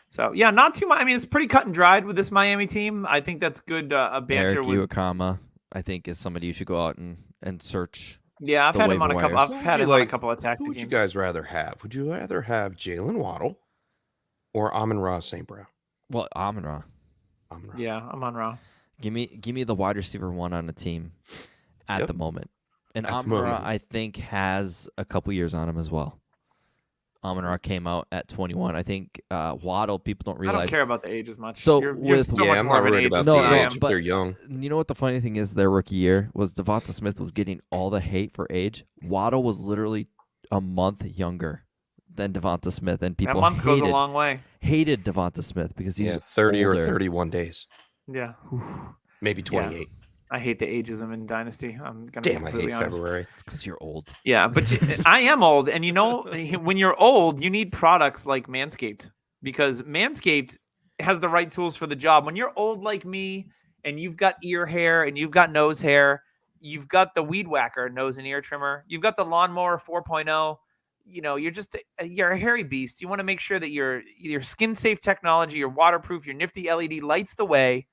So, yeah, not too much. I mean, it's pretty cut and dried with this Miami team. I think that's good banter. Eric Iwakama, I think, is somebody you should go out and search. Yeah, I've had him on a couple. I've had him on a couple of taxi Who teams. would you guys rather have? Would you rather have Jalen Waddle or Amon-Ra St. Brown? Well, Amon-Ra. Yeah, Amon-Ra. Give me the wide receiver one on the team at the moment. And Amon-Ra, I think, has a couple years on him as well. Amon-Ra came out at 21. I think Waddle, people don't realize. I don't care about the age as much. So you're so much I'm more not of an worried age about than the I age am. if they're young. You know what the funny thing is? Their rookie year was Devonta Smith was getting all the hate for age. Waddle was literally a month younger than Devonta Smith, and people that month goes a long way. Hated Devonta Smith because he's 30 older. or 31 days. Yeah. Maybe 28. Yeah. I hate the ageism in Dynasty. I'm gonna Damn, be I completely hate honest. February. It's because you're old. Yeah, but I am old, and when you're old, you need products like Manscaped because Manscaped has the right tools for the job. When you're old like me, and you've got ear hair and you've got nose hair, you've got the Weed Whacker nose and ear trimmer, you've got the Lawnmower 4.0. You're a hairy beast. You want to make sure that your skin safe technology, your waterproof, your nifty LED lights the way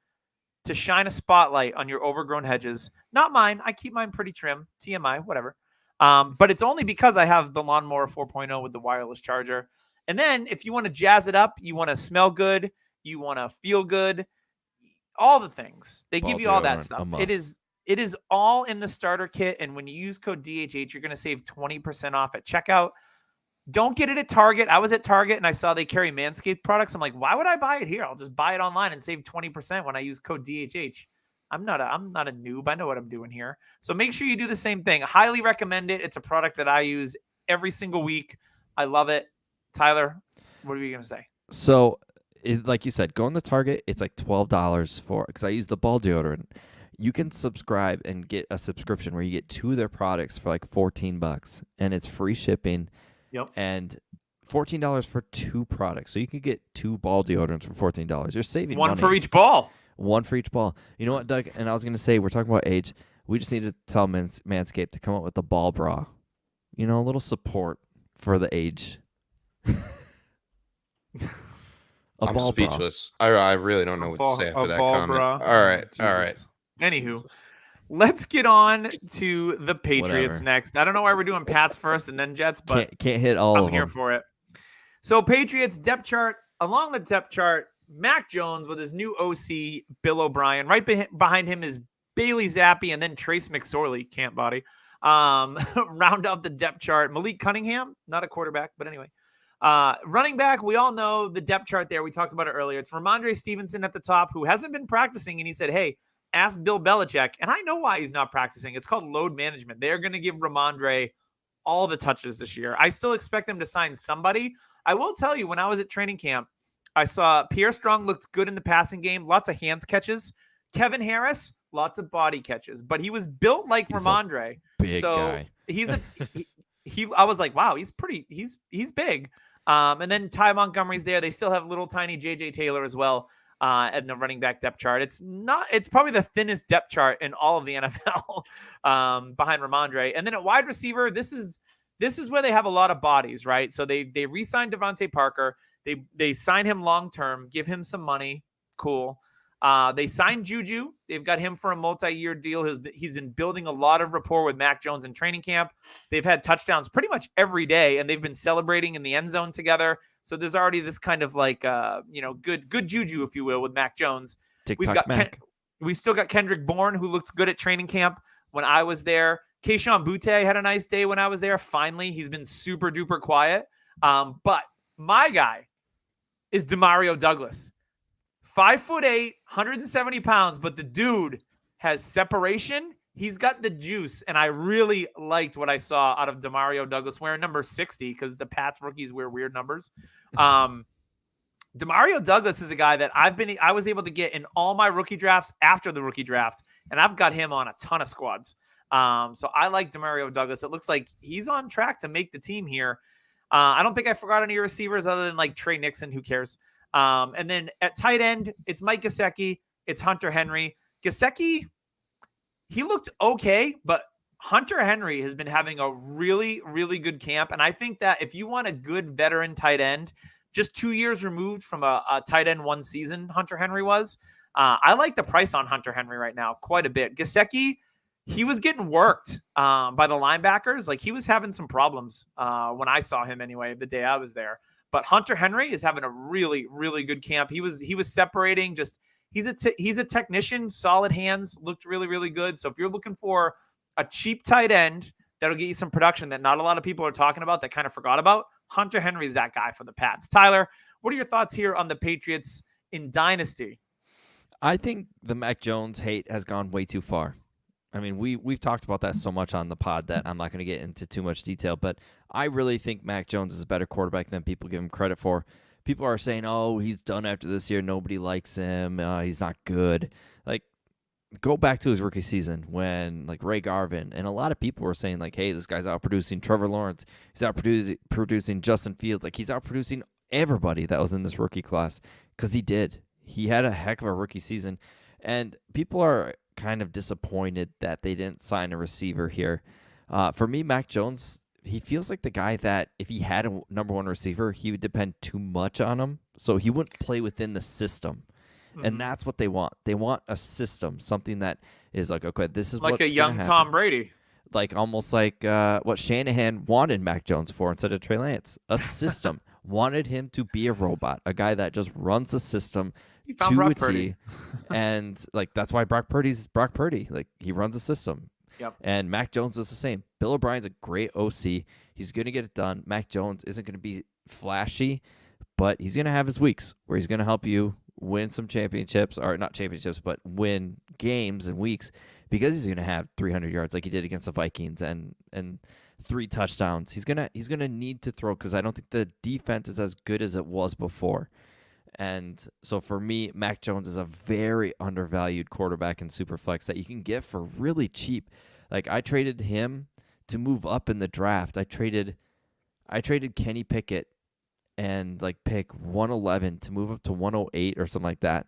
to shine a spotlight on your overgrown hedges. Not mine. I keep mine pretty trim. TMI, whatever. But it's only because I have the Lawnmower 4.0 with the wireless charger. And then if you want to jazz it up, you want to smell good, you want to feel good, all the things. They give you all that stuff. It is all in the starter kit. And when you use code DHH, you're going to save 20% off at checkout. Don't get it at Target. I was at Target and I saw they carry Manscaped products. I'm like, why would I buy it here? I'll just buy it online and save 20% when I use code DHH. I'm not a noob. I know what I'm doing here. So make sure you do the same thing. Highly recommend it. It's a product that I use every single week. I love it. Tyler, what are you going to say? So, like you said, go on the Target. It's like $12 because I use the ball deodorant. You can subscribe and get a subscription where you get 2 of their products for like $14, and it's free shipping. Yep. And $14 for 2 products. So you could get 2 ball deodorants for $14. You're saving one money. for each ball. One for each ball. You know what, Doug? And I was going to say, we're talking about age. We just need to tell Manscaped to come up with the ball bra. A little support for the age. I'm speechless. I really don't know what to say after that comment. Bra. All right. Anywho, let's get on to the Patriots next. I don't know why we're doing Pats first and then Jets, but can't hit all of them. I'm here for it. So Patriots depth chart. Along the depth chart, Mac Jones with his new OC, Bill O'Brien. Right behind him is Bailey Zappi and then Trace McSorley, camp body. Round out the depth chart. Malik Cunningham, not a quarterback, but anyway. Running back, we all know the depth chart there. We talked about it earlier. It's Ramondre Stevenson at the top, who hasn't been practicing, and he said, hey, ask Bill Belichick. And I know why he's not practicing. It's called load management. They're going to give Ramondre all the touches this year. I still expect them to sign somebody. I will tell you, when I was at training camp, I saw Pierre Strong looked good in the passing game, lots of hands catches. Kevin Harris, lots of body catches, but he was built like Ramondre. Big guy. I was like, wow, he's big. And then Ty Montgomery's there. They still have little tiny JJ Taylor as well at the running back depth chart. It's probably the thinnest depth chart in all of the NFL behind Ramondre. And then at wide receiver, this is where they have a lot of bodies, right? So they re-signed Devontae Parker. They sign him long-term, give him some money. Cool. They signed Juju. They've got him for a multi-year deal. He's been building a lot of rapport with Mac Jones in training camp. They've had touchdowns pretty much every day, and they've been celebrating in the end zone together. So there's already this kind of like, good juju, if you will, with Mac Jones. We've still got Kendrick Bourne, who looked good at training camp when I was there. Kayshon Boutte had a nice day when I was there. Finally, he's been super duper quiet. But my guy is Demario Douglas. 5'8", 170 pounds, but the dude has separation. He's got the juice, and I really liked what I saw out of Demario Douglas wearing number 60 because the Pats rookies wear weird numbers. Demario Douglas is a guy that I was able to get in all my rookie drafts after the rookie draft, and I've got him on a ton of squads. So I like Demario Douglas. It looks like he's on track to make the team here. I don't think I forgot any receivers other than like Trey Nixon. Who cares? And then at tight end, it's Mike Gesicki. It's Hunter Henry. Gesicki, he looked okay, but Hunter Henry has been having a really, really good camp. And I think that if you want a good veteran tight end, just 2 years removed from a tight end one season, Hunter Henry was. I like the price on Hunter Henry right now quite a bit. Gesicki, he was getting worked by the linebackers. Like he was having some problems when I saw him anyway, the day I was there. But Hunter Henry is having a really, really good camp. He was separating. Just he's a technician, solid hands, looked really, really good. So if you're looking for a cheap tight end that'll get you some production that not a lot of people are talking about, that kind of forgot about, Hunter Henry's that guy for the Pats. Tyler, what are your thoughts here on the Patriots in Dynasty? I think the Mac Jones hate has gone way too far. I mean, we've talked about that so much on the pod that I'm not going to get into too much detail, but I really think Mac Jones is a better quarterback than people give him credit for. People are saying, oh, he's done after this year. Nobody likes him. He's not good. Like, go back to his rookie season when, like, Ray Garvin and a lot of people were saying, like, hey, this guy's outproducing Trevor Lawrence. He's outproducing Justin Fields. Like, he's outproducing everybody that was in this rookie class because he did. He had a heck of a rookie season. And people are kind of disappointed that they didn't sign a receiver here. For me, Mac Jones, he feels like the guy that if he had a number one receiver, he would depend too much on him, so he wouldn't play within the system. Mm-hmm. And that's what they want. They want a system, something that is like, okay, this is like what's a young Tom Brady. Like almost like what Shanahan wanted Mac Jones for instead of Trey Lance. A system. Wanted him to be a robot, a guy that just runs the system to a T. And like that's why Brock Purdy's Brock Purdy. Like he runs the system. Yep. And Mac Jones is the same. Bill O'Brien's a great OC. He's going to get it done. Mac Jones isn't going to be flashy, but he's going to have his weeks where he's going to help you win some championships, or not championships, but win games and weeks because he's going to have 300 yards like he did against the Vikings and 3 touchdowns. He's going to need to throw because I don't think the defense is as good as it was before. And so for me, Mac Jones is a very undervalued quarterback in Superflex that you can get for really cheap. Like I traded him to move up in the draft. I traded Kenny Pickett and like pick 111 to move up to 108 or something like that.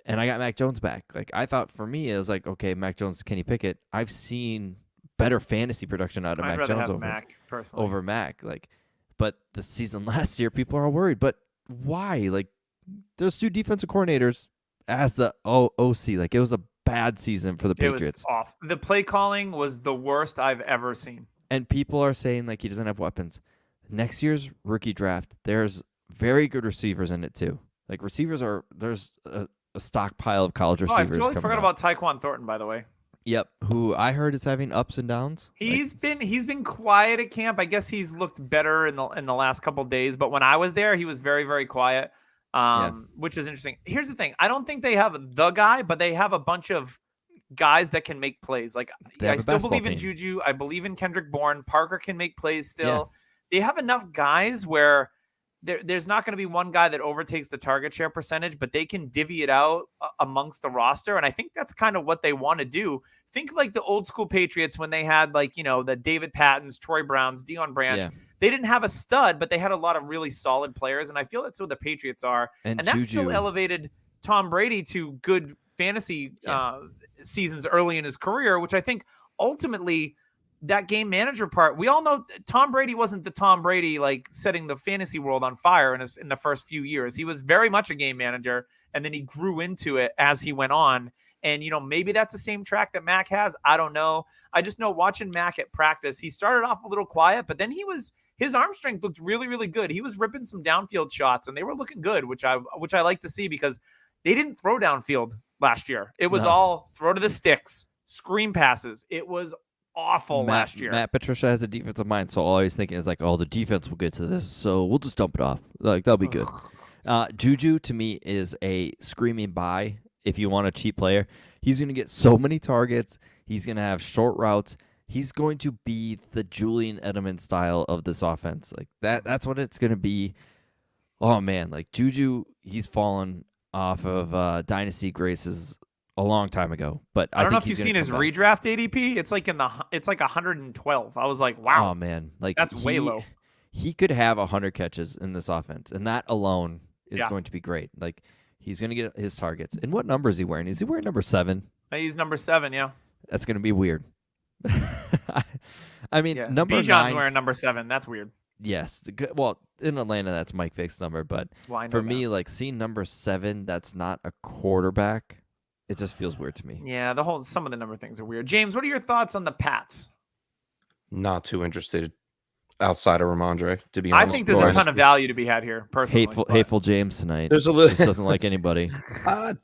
And I got Mac Jones back. Like I thought for me, it was like, okay, Mac Jones, Kenny Pickett. I've seen better fantasy production out of Mac Jones over Mac. Like, but the season last year, people are worried. But why? Like, those 2 defensive coordinators as the OC. Like, it was a bad season for the Patriots. It was off. The play calling was the worst I've ever seen. And people are saying, like, he doesn't have weapons. Next year's rookie draft, there's very good receivers in it, too. Like, there's a stockpile of college receivers. I totally forgot about Tyquan Thornton, by the way. Yep. Who I heard is having ups and downs. He's been quiet at camp. I guess he's looked better in the last couple of days, but when I was there, he was very, very quiet. Yeah. Which is interesting. Here's the thing. I don't think they have the guy, but they have a bunch of guys that can make plays. Like They I have a still basketball believe in team. Juju. I believe in Kendrick Bourne. Parker can make plays still. They have enough guys where there's not going to be one guy that overtakes the target share percentage, but they can divvy it out amongst the roster. And I think that's kind of what they want to do. Think of like the old school Patriots when they had like, the David Pattons, Troy Browns, Deion Branch. Yeah. They didn't have a stud, but they had a lot of really solid players. And I feel that's what the Patriots are. And that Juju still elevated Tom Brady to good fantasy seasons early in his career, which I think ultimately that game manager part, we all know Tom Brady wasn't the Tom Brady like setting the fantasy world on fire in the first few years. He was very much a game manager, and then he grew into it as he went on. And, maybe that's the same track that Mac has. I don't know. I just know watching Mac at practice, he started off a little quiet, but then his arm strength looked really, really good. He was ripping some downfield shots, and they were looking good, which I like to see because they didn't throw downfield last year. It was all throw to the sticks, screen passes. It was awful last year. Matt Patricia has a defensive mind, so all I was thinking is like, oh, the defense will get to this, so we'll just dump it off. Like, that'll be good. Juju, to me, is a screaming buy if you want a cheap player. He's going to get so many targets. He's going to have short routes. He's going to be the Julian Edelman style of this offense. Like that's what it's going to be. Oh, man. Like, Juju, he's fallen off of Dynasty graces a long time ago, but I don't think know if you've seen his redraft ADP. It's like it's like 112. I was like, wow. Oh man, like that's way low. He could have 100 catches in this offense, and that alone is going to be great. Like he's going to get his targets. And what number is he wearing? Is he wearing number 7? He's number 7. Yeah, that's going to be weird. I mean, number Bijan's 9's wearing number 7. That's weird. Yes, well, in Atlanta, that's Mike Vick's number, but for me, like seeing number 7, that's not a quarterback. It just feels weird to me. Yeah, some of the number things are weird. James, what are your thoughts on the Pats? Not too interested outside of Ramondre, to be honest. I think there's a ton of value to be had here, personally. Hateful James tonight. There's a little just doesn't like anybody.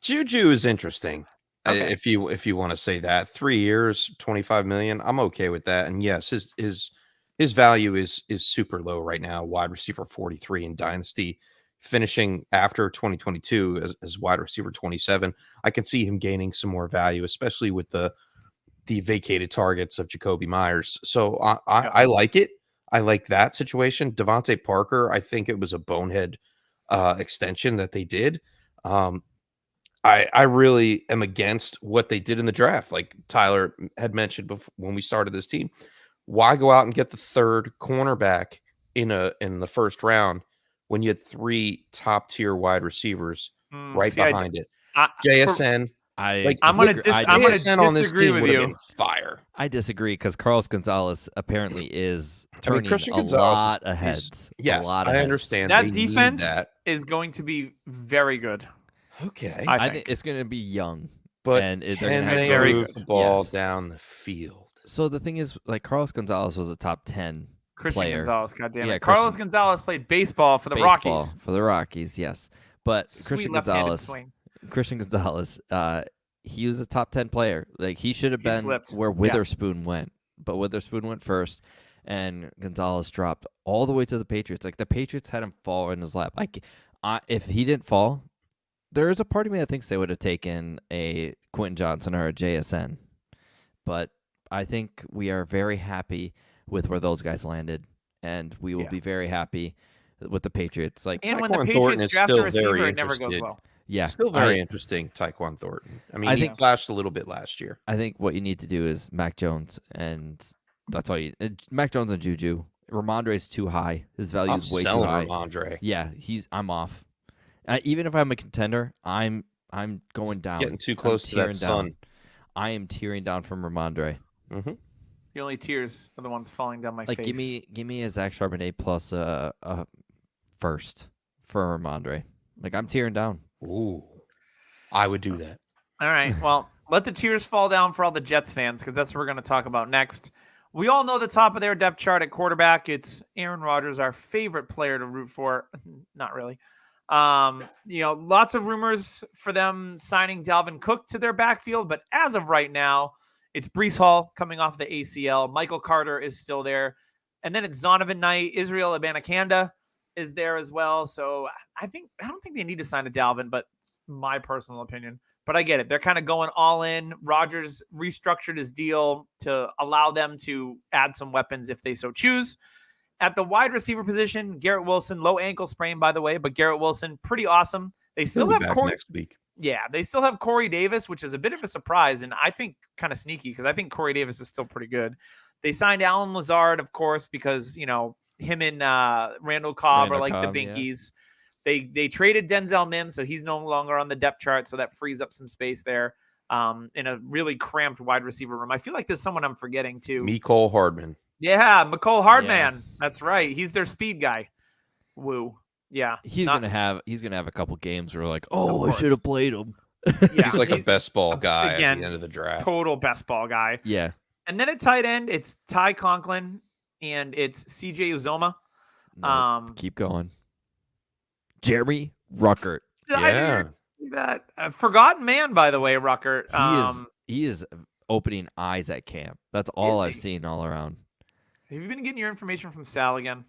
Juju is interesting. Okay. If you want to say that. 3 years, $25 million, I'm okay with that. And yes, his value is super low right now. Wide receiver 43 in Dynasty. Finishing after 2022 as wide receiver 27, I can see him gaining some more value, especially with the vacated targets of Jacoby Myers. So I like it. I like that situation. Devontae Parker, I think it was a bonehead extension that they did. I really am against what they did in the draft. Like Tyler had mentioned before when we started this team, why go out and get the third cornerback in the first round when you had 3 top tier wide receivers behind it? JSN. I'm going to disagree with you. Fire. I disagree because Carlos Gonzalez apparently is turning Christian a lot of heads. Yes, I understand. That defense is going to be very good. Okay. I think it's going to be young. But and can they move the ball down the field? So the thing is, like, Carlos Gonzalez was a top 10 Christian Gonzalez, goddammit. Yeah, Carlos Gonzalez played baseball for the Rockies. For the Rockies, yes. But Sweet Christian Gonzalez, he was a top 10 player. Like, he should have been where Witherspoon went. But Witherspoon went first, and Gonzalez dropped all the way to the Patriots. Like, the Patriots had him fall in his lap. If he didn't fall, there's a part of me that thinks they would have taken a Quentin Johnson or a JSN. But I think we are very happy with where those guys landed, and we will be very happy with the Patriots. Like, and when the Patriots draft a receiver, it never goes well. Yeah, still very interesting, Tyquan Thornton. I mean, he flashed a little bit last year. I think what you need to do is Mac Jones, and that's all you. Mac Jones and Juju. Ramondre is too high. His value is way too high. Ramondre. Yeah, I'm off. Even if I'm a contender, I'm going down. Getting too close to that sun. I am tearing down from Ramondre. Mm-hmm. The only tears are the ones falling down my face. Give me a Zach Charbonnet plus a first for Ramondre. Like, I'm tearing down. Ooh, I would do that. All right. Well, let the tears fall down for all the Jets fans, because that's what we're going to talk about next. We all know the top of their depth chart at quarterback. It's Aaron Rodgers, our favorite player to root for. Not really. Lots of rumors for them signing Dalvin Cook to their backfield, but as of right now, It's Breece Hall coming off the ACL. Michael Carter is still there. And then it's Zonovan Knight. Israel Abanikanda is there as well. So I don't think they need to sign a Dalvin, but my personal opinion. But I get it. They're kind of going all in. Rodgers restructured his deal to allow them to add some weapons if they so choose. At the wide receiver position, Garrett Wilson, low ankle sprain, by the way, but Garrett Wilson, pretty awesome. They still have Corey next week. Yeah, they still have Corey Davis, which is a bit of a surprise, and I think kind of sneaky because I think Corey Davis is still pretty good. They signed Alan Lazard, of course, because him and Randall Cobb are like the binkies. Yeah. They traded Denzel Mims, so he's no longer on the depth chart, so that frees up some space there in a really cramped wide receiver room. I feel like there's someone I'm forgetting too. Mecole Hardman. Yeah, Mecole Hardman. Yeah. That's right. He's their speed guy. Woo. Yeah. He's gonna have a couple games where we're like, I should have played him. Yeah, he's like a best ball guy at the end of the draft. Total best ball guy. Yeah. And then at tight end, it's Ty Conklin and it's CJ Uzoma. Nope. Keep going. Jeremy Ruckert. Yeah. That forgotten man, by the way, Ruckert. He is opening eyes at camp. That's all I've seen all around. Have you been getting your information from Sal again?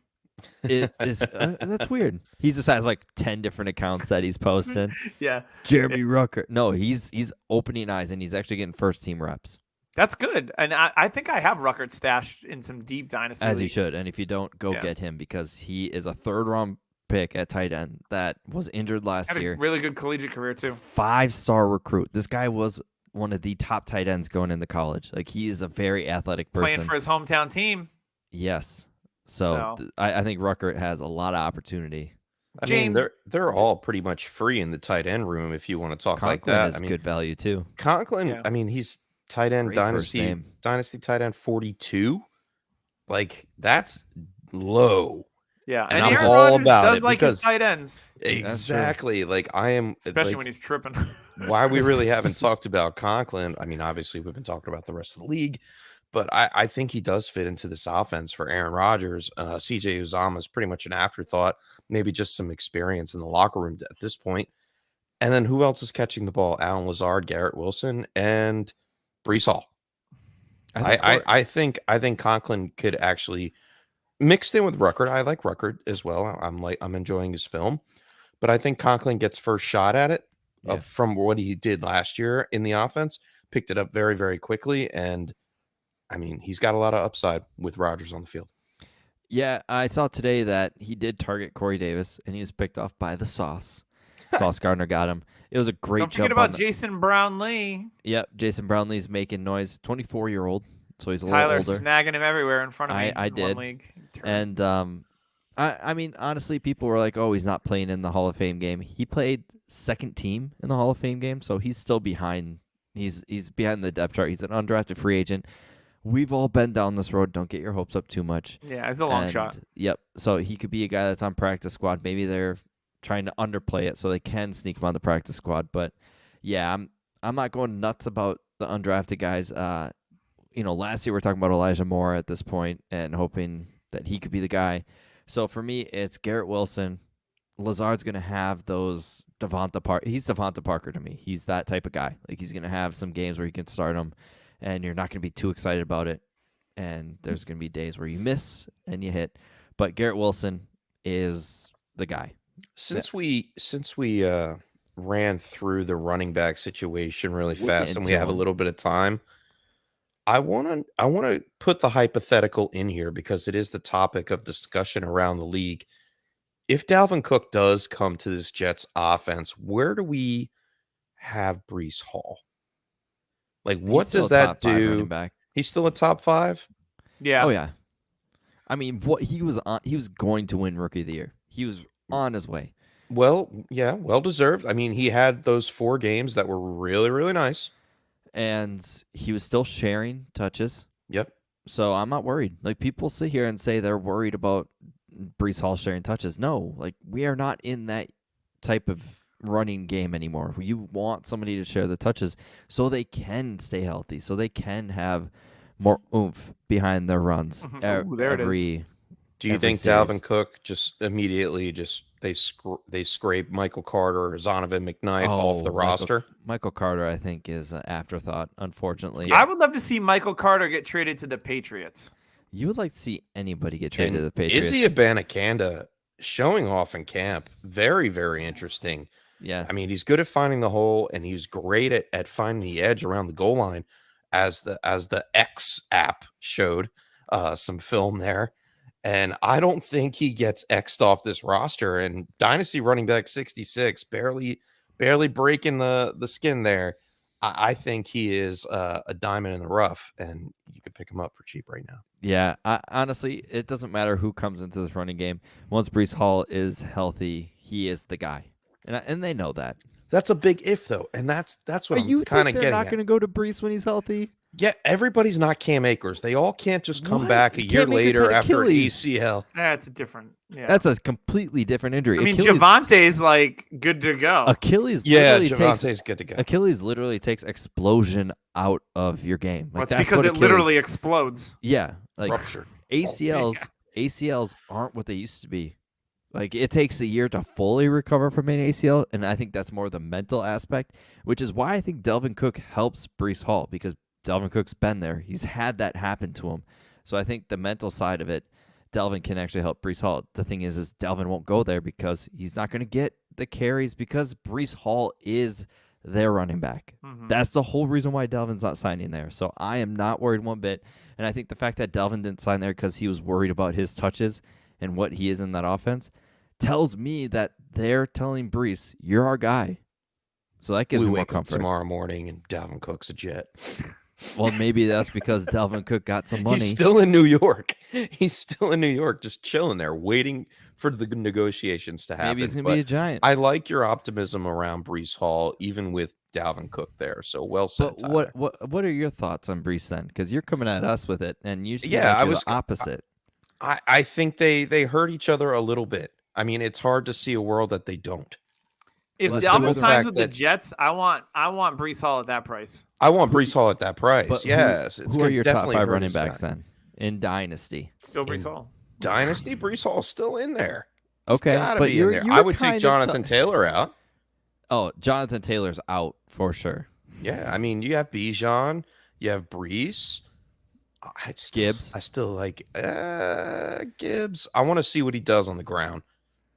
That's weird. He just has like 10 different accounts that he's posted. Yeah. Jeremy Ruckert. No, he's opening eyes and he's actually getting first team reps. That's good. And I think I have Ruckert stashed in some deep dynasty As leagues. You should. And if you don't, go get him because he is a 3rd round pick at tight end that was injured last year. Had a really good collegiate career too. 5-star recruit. This guy was one of the top tight ends going into college. Like, he is a very athletic person. Playing for his hometown team. Yes. So I think Ruckert has a lot of opportunity. I mean, they're all pretty much free in the tight end room if you want to talk Conklin like that. Is good value too. Conklin, I mean, he's tight end dynasty tight end 42. Like, that's low. Yeah, and Aaron all Rodgers about does it like his tight ends. Exactly. Like, I am, especially when he's tripping. Why we really haven't talked about Conklin? I mean, obviously we've been talking about the rest of the league, but I think he does fit into this offense for Aaron Rodgers. CJ Uzama is pretty much an afterthought, maybe just some experience in the locker room at this point. And then who else is catching the ball? Alan Lazard, Garrett Wilson, and Breece Hall. I think Conklin could actually, mixed in with Ruckert. I like Ruckert as well. I'm enjoying his film, but I think Conklin gets first shot at it from what he did last year in the offense. Picked it up very, very quickly, and I mean, he's got a lot of upside with Rodgers on the field. Yeah, I saw today that he did target Corey Davis, and he was picked off by the Sauce. Sauce Gardner got him. It was a great jump. Don't forget about Jason Brownlee. Yep, Jason Brownlee's making noise. 24-year-old, so he's a little older. Tyler's snagging him everywhere in front of me. I did. And I mean, honestly, people were like, "Oh, he's not playing in the Hall of Fame game." He played second team in the Hall of Fame game, so he's still behind. He's behind the depth chart. He's an undrafted free agent. We've all been down this road. Don't get your hopes up too much. Yeah, it's a long shot. Yep. So he could be a guy that's on practice squad. Maybe they're trying to underplay it so they can sneak him on the practice squad. But yeah, I'm not going nuts about the undrafted guys. Last year we were talking about Elijah Moore at this point and hoping that he could be the guy. So for me, it's Garrett Wilson. Lazard's going to have those Devonta Parker. He's Devonta Parker to me. He's that type of guy. Like, he's going to have some games where he can start him, and you're not going to be too excited about it. And there's going to be days where you miss and you hit. But Garrett Wilson is the guy. Since we ran through the running back situation really fast and we have a little bit of time, I want to put the hypothetical in here because it is the topic of discussion around the league. If Dalvin Cook does come to this Jets offense, where do we have Breece Hall? Like, what does that do? He's still a top 5? Yeah. Oh yeah. I mean, he was going to win Rookie of the Year. He was on his way. Well, yeah, well deserved. I mean, he had those 4 games that were really, really nice. And he was still sharing touches. Yep. So I'm not worried. Like, people sit here and say they're worried about Breece Hall sharing touches. No, like, we are not in that type of running game anymore. You want somebody to share the touches so they can stay healthy, so they can have more oomph behind their runs. There it is. Do you every think series. Dalvin Cook just immediately they scrape Michael Carter or Zonovan McKnight off the roster? Michael Carter, I think, is an afterthought, unfortunately. Yeah. I would love to see Michael Carter get traded to the Patriots. You would like to see anybody get traded And to the Patriots. Izzy Abanikanda showing off in camp, very, very interesting. Yeah. I mean, he's good at finding the hole, and he's great at finding the edge around the goal line, as the X app showed some film there. And I don't think he gets X'd off this roster. And Dynasty running back 66, barely breaking the skin there. I think he is a diamond in the rough, and you could pick him up for cheap right now. Yeah, honestly, it doesn't matter who comes into this running game. Once Breece Hall is healthy, he is the guy, and they know that. That's a big if, though, and that's what I'm kind of getting They're not at. going to go to Breece when he's healthy? Yeah, everybody's not Cam Akers. They all can't just come What? back a year Cam Akers later had after an Achilles. ACL. That's a different. Yeah. That's a completely different injury. I mean, Achilles, Javante's like good to go. Achilles Yeah, literally takes Javonte's good to go. Achilles literally takes explosion out of your game. Well, Like, it's that's because what it Achilles- literally explodes. Yeah, like Ruptured. ACLs aren't what they used to be. Like, it takes a year to fully recover from an ACL, and I think that's more the mental aspect, which is why I think Dalvin Cook helps Breece Hall, because Dalvin Cook's been there. He's had that happen to him. So I think the mental side of it, Dalvin can actually help Breece Hall. The thing is Dalvin won't go there because he's not going to get the carries because Breece Hall is their running back. Mhm. That's the whole reason why Dalvin's not signing there. So I am not worried one bit. And I think the fact that Dalvin didn't sign there because he was worried about his touches and what he is in that offense tells me that they're telling Breece, you're our guy. So that gives We me more wake up comfort. tomorrow morning and Dalvin Cook's a Jet. Well, maybe that's because Dalvin Cook got some money. He's still in New York. He's still in New York, just chilling there, waiting for the negotiations to happen. Maybe he's going to But be a Giant. I like your optimism around Breece Hall, even with Dalvin Cook there. So well said. But Tyler. what are your thoughts on Breece then? Because you're coming at us with it, and you seem Yeah, like I you're was- the opposite. I think they hurt each other a little bit. I mean, it's hard to see a world that they don't. If Well, Dalvin some of the signs fact with the that- Jets, I want Breece Hall at that price. I want Breece Hall at that price. But Yes, who are gonna your top definitely 5 hurt running his backs value. then in Dynasty? Still Breece In- Hall. Dynasty, Breece Hall's still in there. Okay, Gotta but be in you're, there. you I were would kind take of Jonathan Taylor out. Oh, Jonathan Taylor's out for sure. Yeah, I mean, you have Bijan, you have Breece. Gibbs. I still like Gibbs. I want to see what he does on the ground,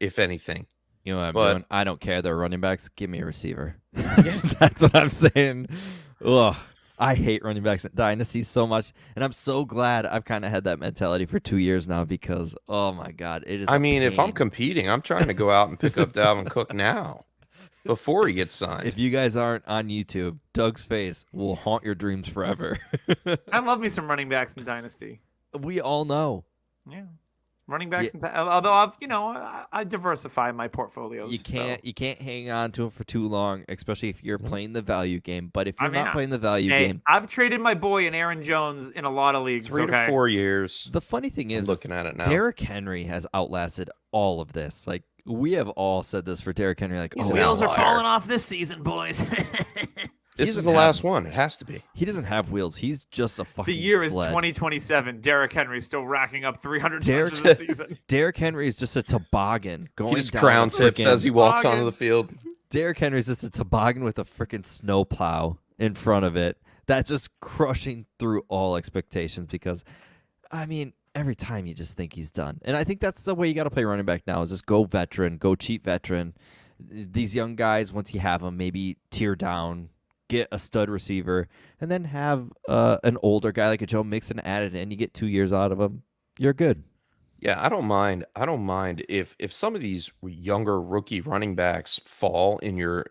if anything. You know what I'm But- doing? I don't care. They're running backs. Give me a receiver. That's what I'm saying. Ugh. I hate running backs in Dynasty so much, and I'm so glad I've kind of had that mentality for 2 years now because, oh my God, it is. I a mean, if I'm pain. competing, I'm trying to go out and pick up Dalvin Cook now before he gets signed. If you guys aren't on YouTube, Doug's face will haunt your dreams forever. I love me some running backs in Dynasty. We all know. Yeah. Running backs, although I diversify my portfolios. You can't hang on to him for too long, especially if you're playing the value game. But if I you're mean, not playing the value Hey, game, I've traded my boy in Aaron Jones in a lot of leagues. 3 okay? to 4 years. the funny thing I'm is, looking at it now. Derrick Henry has outlasted all of this. Like, we have all said this for Derrick Henry. Like, He's oh, an Wheels are outlier. falling off this season, boys. This doesn't is the have- last one. It has to be. he doesn't have wheels. He's just a fucking The year is sled. 2027. Derrick Henry's still racking up 300 Derrick- touches this season. Derrick Henry is just a toboggan going He just down crown a tips frickin- as he walks Toboggan. onto the field. Derrick Henry is just a toboggan with a freaking snowplow in front of it. That's just crushing through all expectations because, I mean, every time you just think he's done. And I think that's the way you got to play running back now is just go veteran, go cheap veteran. These young guys, once you have them, maybe tear down, get a stud receiver, and then have an older guy like a Joe Mixon added in. You get 2 years out of him. You're good. Yeah, I don't mind. I don't mind if some of these younger rookie running backs fall in your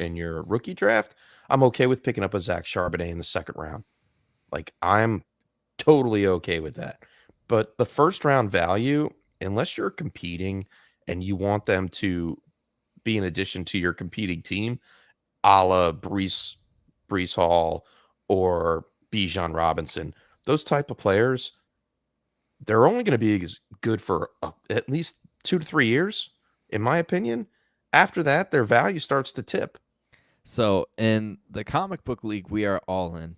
rookie draft. I'm okay with picking up a Zach Charbonnet in the second round. Like, I'm totally okay with that. But the first round value, unless you're competing and you want them to be an addition to your competing team, a la Breece Hall or Bijan Robinson, those type of players, they're only going to be as good for at least 2 to 3 years, in my opinion. After that, their value starts to tip. So in the comic book league we are all in,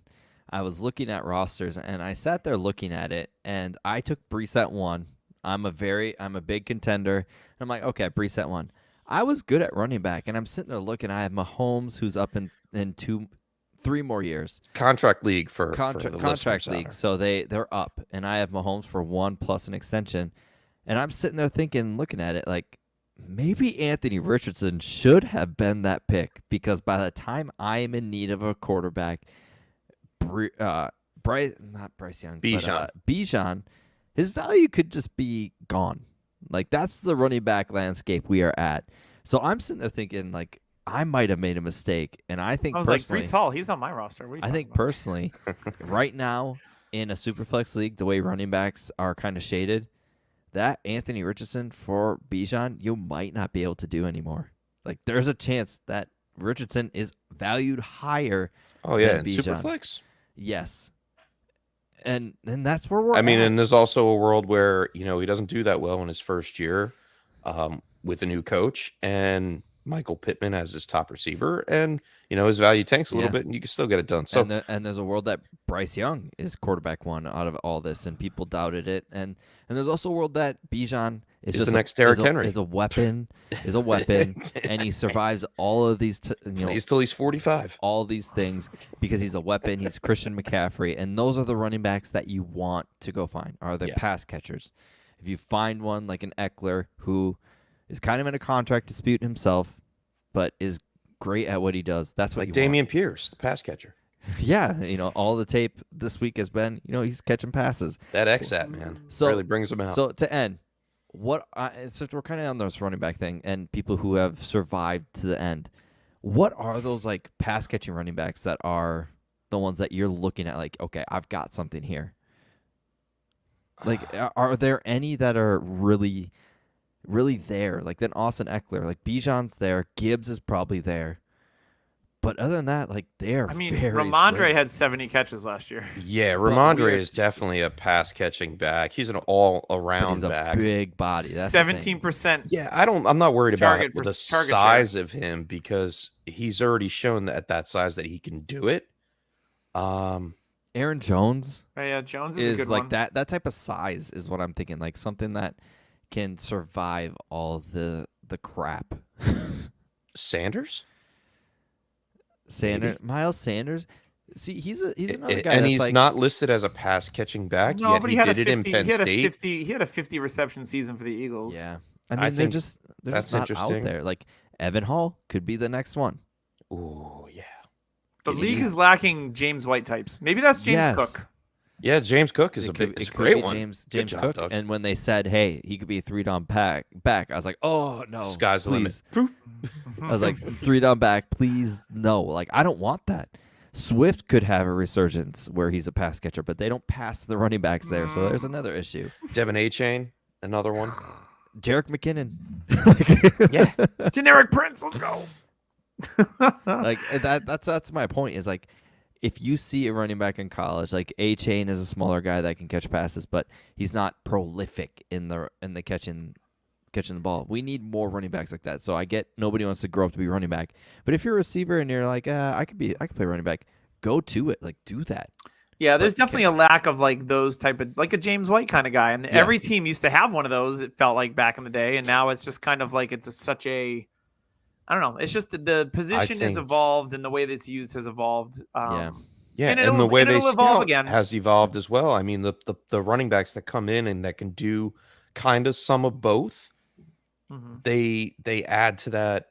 I was looking at rosters and I sat there looking at it and I took Breece at 1. I'm a big contender. And I'm like, okay, Brissett won. I was good at running back, and I'm sitting there looking. I have Mahomes, who's up in 3 more years. Contract league for the Contract listeners out league, there. so they're up, and I have Mahomes for 1 plus an extension. And I'm sitting there thinking, looking at it, like maybe Anthony Richardson should have been that pick, because by the time I am in need of a quarterback, not Bryce Young, Bijan. Bijan, his value could just be gone. Like, that's the running back landscape we are at. So I'm sitting there thinking, like, I might have made a mistake, and I think I was like, personally, Brees Hall, he's on my roster. What are you I talking think about? personally, right now in a superflex league, the way running backs are kind of shaded, that Anthony Richardson for Bijan, you might not be able to do anymore. Like, there's a chance that Richardson is valued higher. Oh yeah, than in Bijan. Superflex. Yes. And that's where we're I mean, at. and there's also a world where he doesn't do that well in his first year with a new coach and Michael Pittman as his top receiver, and his value tanks a little bit, and you can still get it done. So and there's a world that Bryce Young is quarterback 1 out of all this, and people doubted it, and there's also a world that Bijan is just the next Derrick Henry. Is a weapon, and he survives all of these. He's till he's 45. All these things because he's a weapon. He's Christian McCaffrey, and those are the running backs that you want to go find. Are the pass catchers? If you find one like an Eckler who is kind of in a contract dispute himself, but is great at what he does, that's what Like you Damian Pierce, the pass catcher. want. Yeah, all the tape this week has been, he's catching passes. That XAT, man, So really brings him out. So to end, so we're kind of on this running back thing and people who have survived to the end. What are those like pass catching running backs that are the ones that you're looking at? Like, okay, I've got something here. Like, are there any that are really, really there? Like then Austin Eckler, like Bijan's there, Gibbs is probably there. But other than that, like they're very Ramondre slim. had 70 catches last year. Yeah, But Ramondre is definitely a pass catching back. He's an all But around he's a back. big body. That's the thing. 17%. Yeah, I'm not worried about Target the target share. size of him because he's already shown that at that size that he can do it. Aaron Jones Oh, yeah, Jones is a good like one. that type of size is what I'm thinking. Like something that can survive all the crap. Sanders? Miles Sanders. See, he's another guy And that's he's like, not listed as a pass catching back, No, yet but he he had did a it in 50. Penn He had a State. 50. He had a 50 reception season for the Eagles. yeah. I mean, I they're think just that's not out interesting. there. Like Evan Hall could be the next one. Oh, yeah. The league is lacking James White types. Maybe that's James Yes. Cook. Yeah, James Cook is It a could great be one. James Good job, Cook. Doug. And when they said, "Hey, he could be a 3-down back," I was like, "Oh no, Sky's the limit. please." I was like, 3-down back, please, no. Like, I don't want that. Swift could have a resurgence where he's a pass catcher, but they don't pass the running backs there, so there's another issue. Devin A-Chain, another one. Jarek McKinnon, Yeah. Generic Prince. Let's go. like that's my point. Is like, if you see a running back in college, like A-Chain is a smaller guy that can catch passes, but he's not prolific in the catching the ball. We need more running backs like that. So I get nobody wants to grow up to be running back, but if you're a receiver and you're like, I could play running back, go to it. Like, do that. Yeah, there's definitely a lack of like those type of like a James White kind of guy, and every Yes. team used to have one of those. It felt like back in the day, and now it's just kind of like such a, I don't know. It's just the position has think- evolved, and the way that it's used has evolved. Yeah. Yeah, And and the way they it'll evolve scout again. has evolved as well. I mean, the running backs that come in and that can do kind of some of both, Mhm. they add to that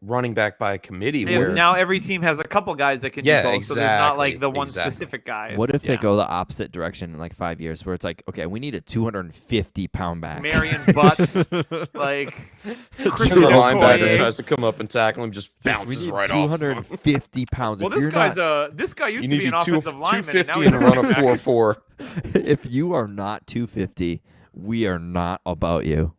running back by committee. Yeah, where now every team has a couple guys that can Yeah, do both, so there's not like exactly, the one exactly. specific guy. What It's- if they yeah. go the opposite direction in like 5 years, where it's like, okay, we need a 250-pound back. Marion Butts, like the Christian linebacker Okoye. tries to come up and tackle him, just We bounces need right off. 250 pounds. Well, If you're this guy used You to need be an to be offensive lineman, and now 250 he's and a run running a back. 4.4. if you are not 250, we are not about you.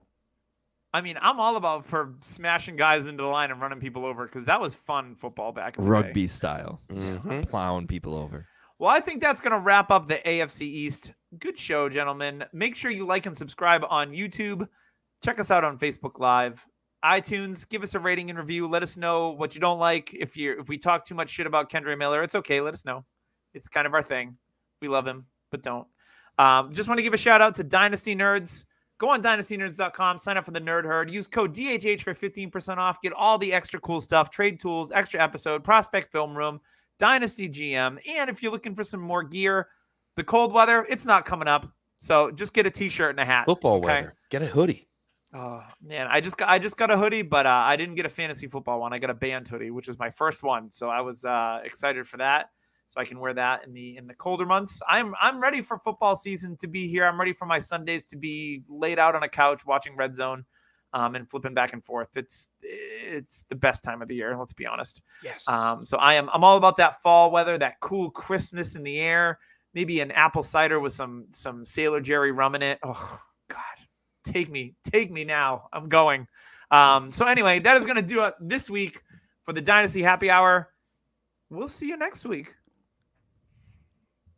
I mean, I'm all about for smashing guys into the line and running people over because that was fun football back in the day. Rugby style, Mhm. plowing people over. Well, I think that's going to wrap up the AFC East. Good show, gentlemen. Make sure you like and subscribe on YouTube. Check us out on Facebook Live, iTunes. Give us a rating and review. Let us know what you don't like. If we talk too much shit about Kendra Miller, it's okay. Let us know. It's kind of our thing. We love him, but don't. Just want to give a shout out to Dynasty Nerds. Go on dynastynerds.com, sign up for the Nerd Herd, use code DHH for 15% off, get all the extra cool stuff, trade tools, extra episode, prospect film room, Dynasty GM, and if you're looking for some more gear, the cold weather, it's not coming up, so just get a t-shirt and a hat. Football weather. Get a hoodie. Oh man, I just got a hoodie, but I didn't get a fantasy football one. I got a band hoodie, which is my first one, so I was excited for that. So I can wear that in the colder months. I'm ready for football season to be here. I'm ready for my Sundays to be laid out on a couch watching Red Zone, and flipping back and forth. It's the best time of the year. Let's be honest. Yes. So I'm all about that fall weather, that cool crispness in the air. Maybe an apple cider with some Sailor Jerry rum in it. Oh God. Take me now. I'm going. So anyway, that is going to do it this week for the Dynasty Happy Hour. We'll see you next week.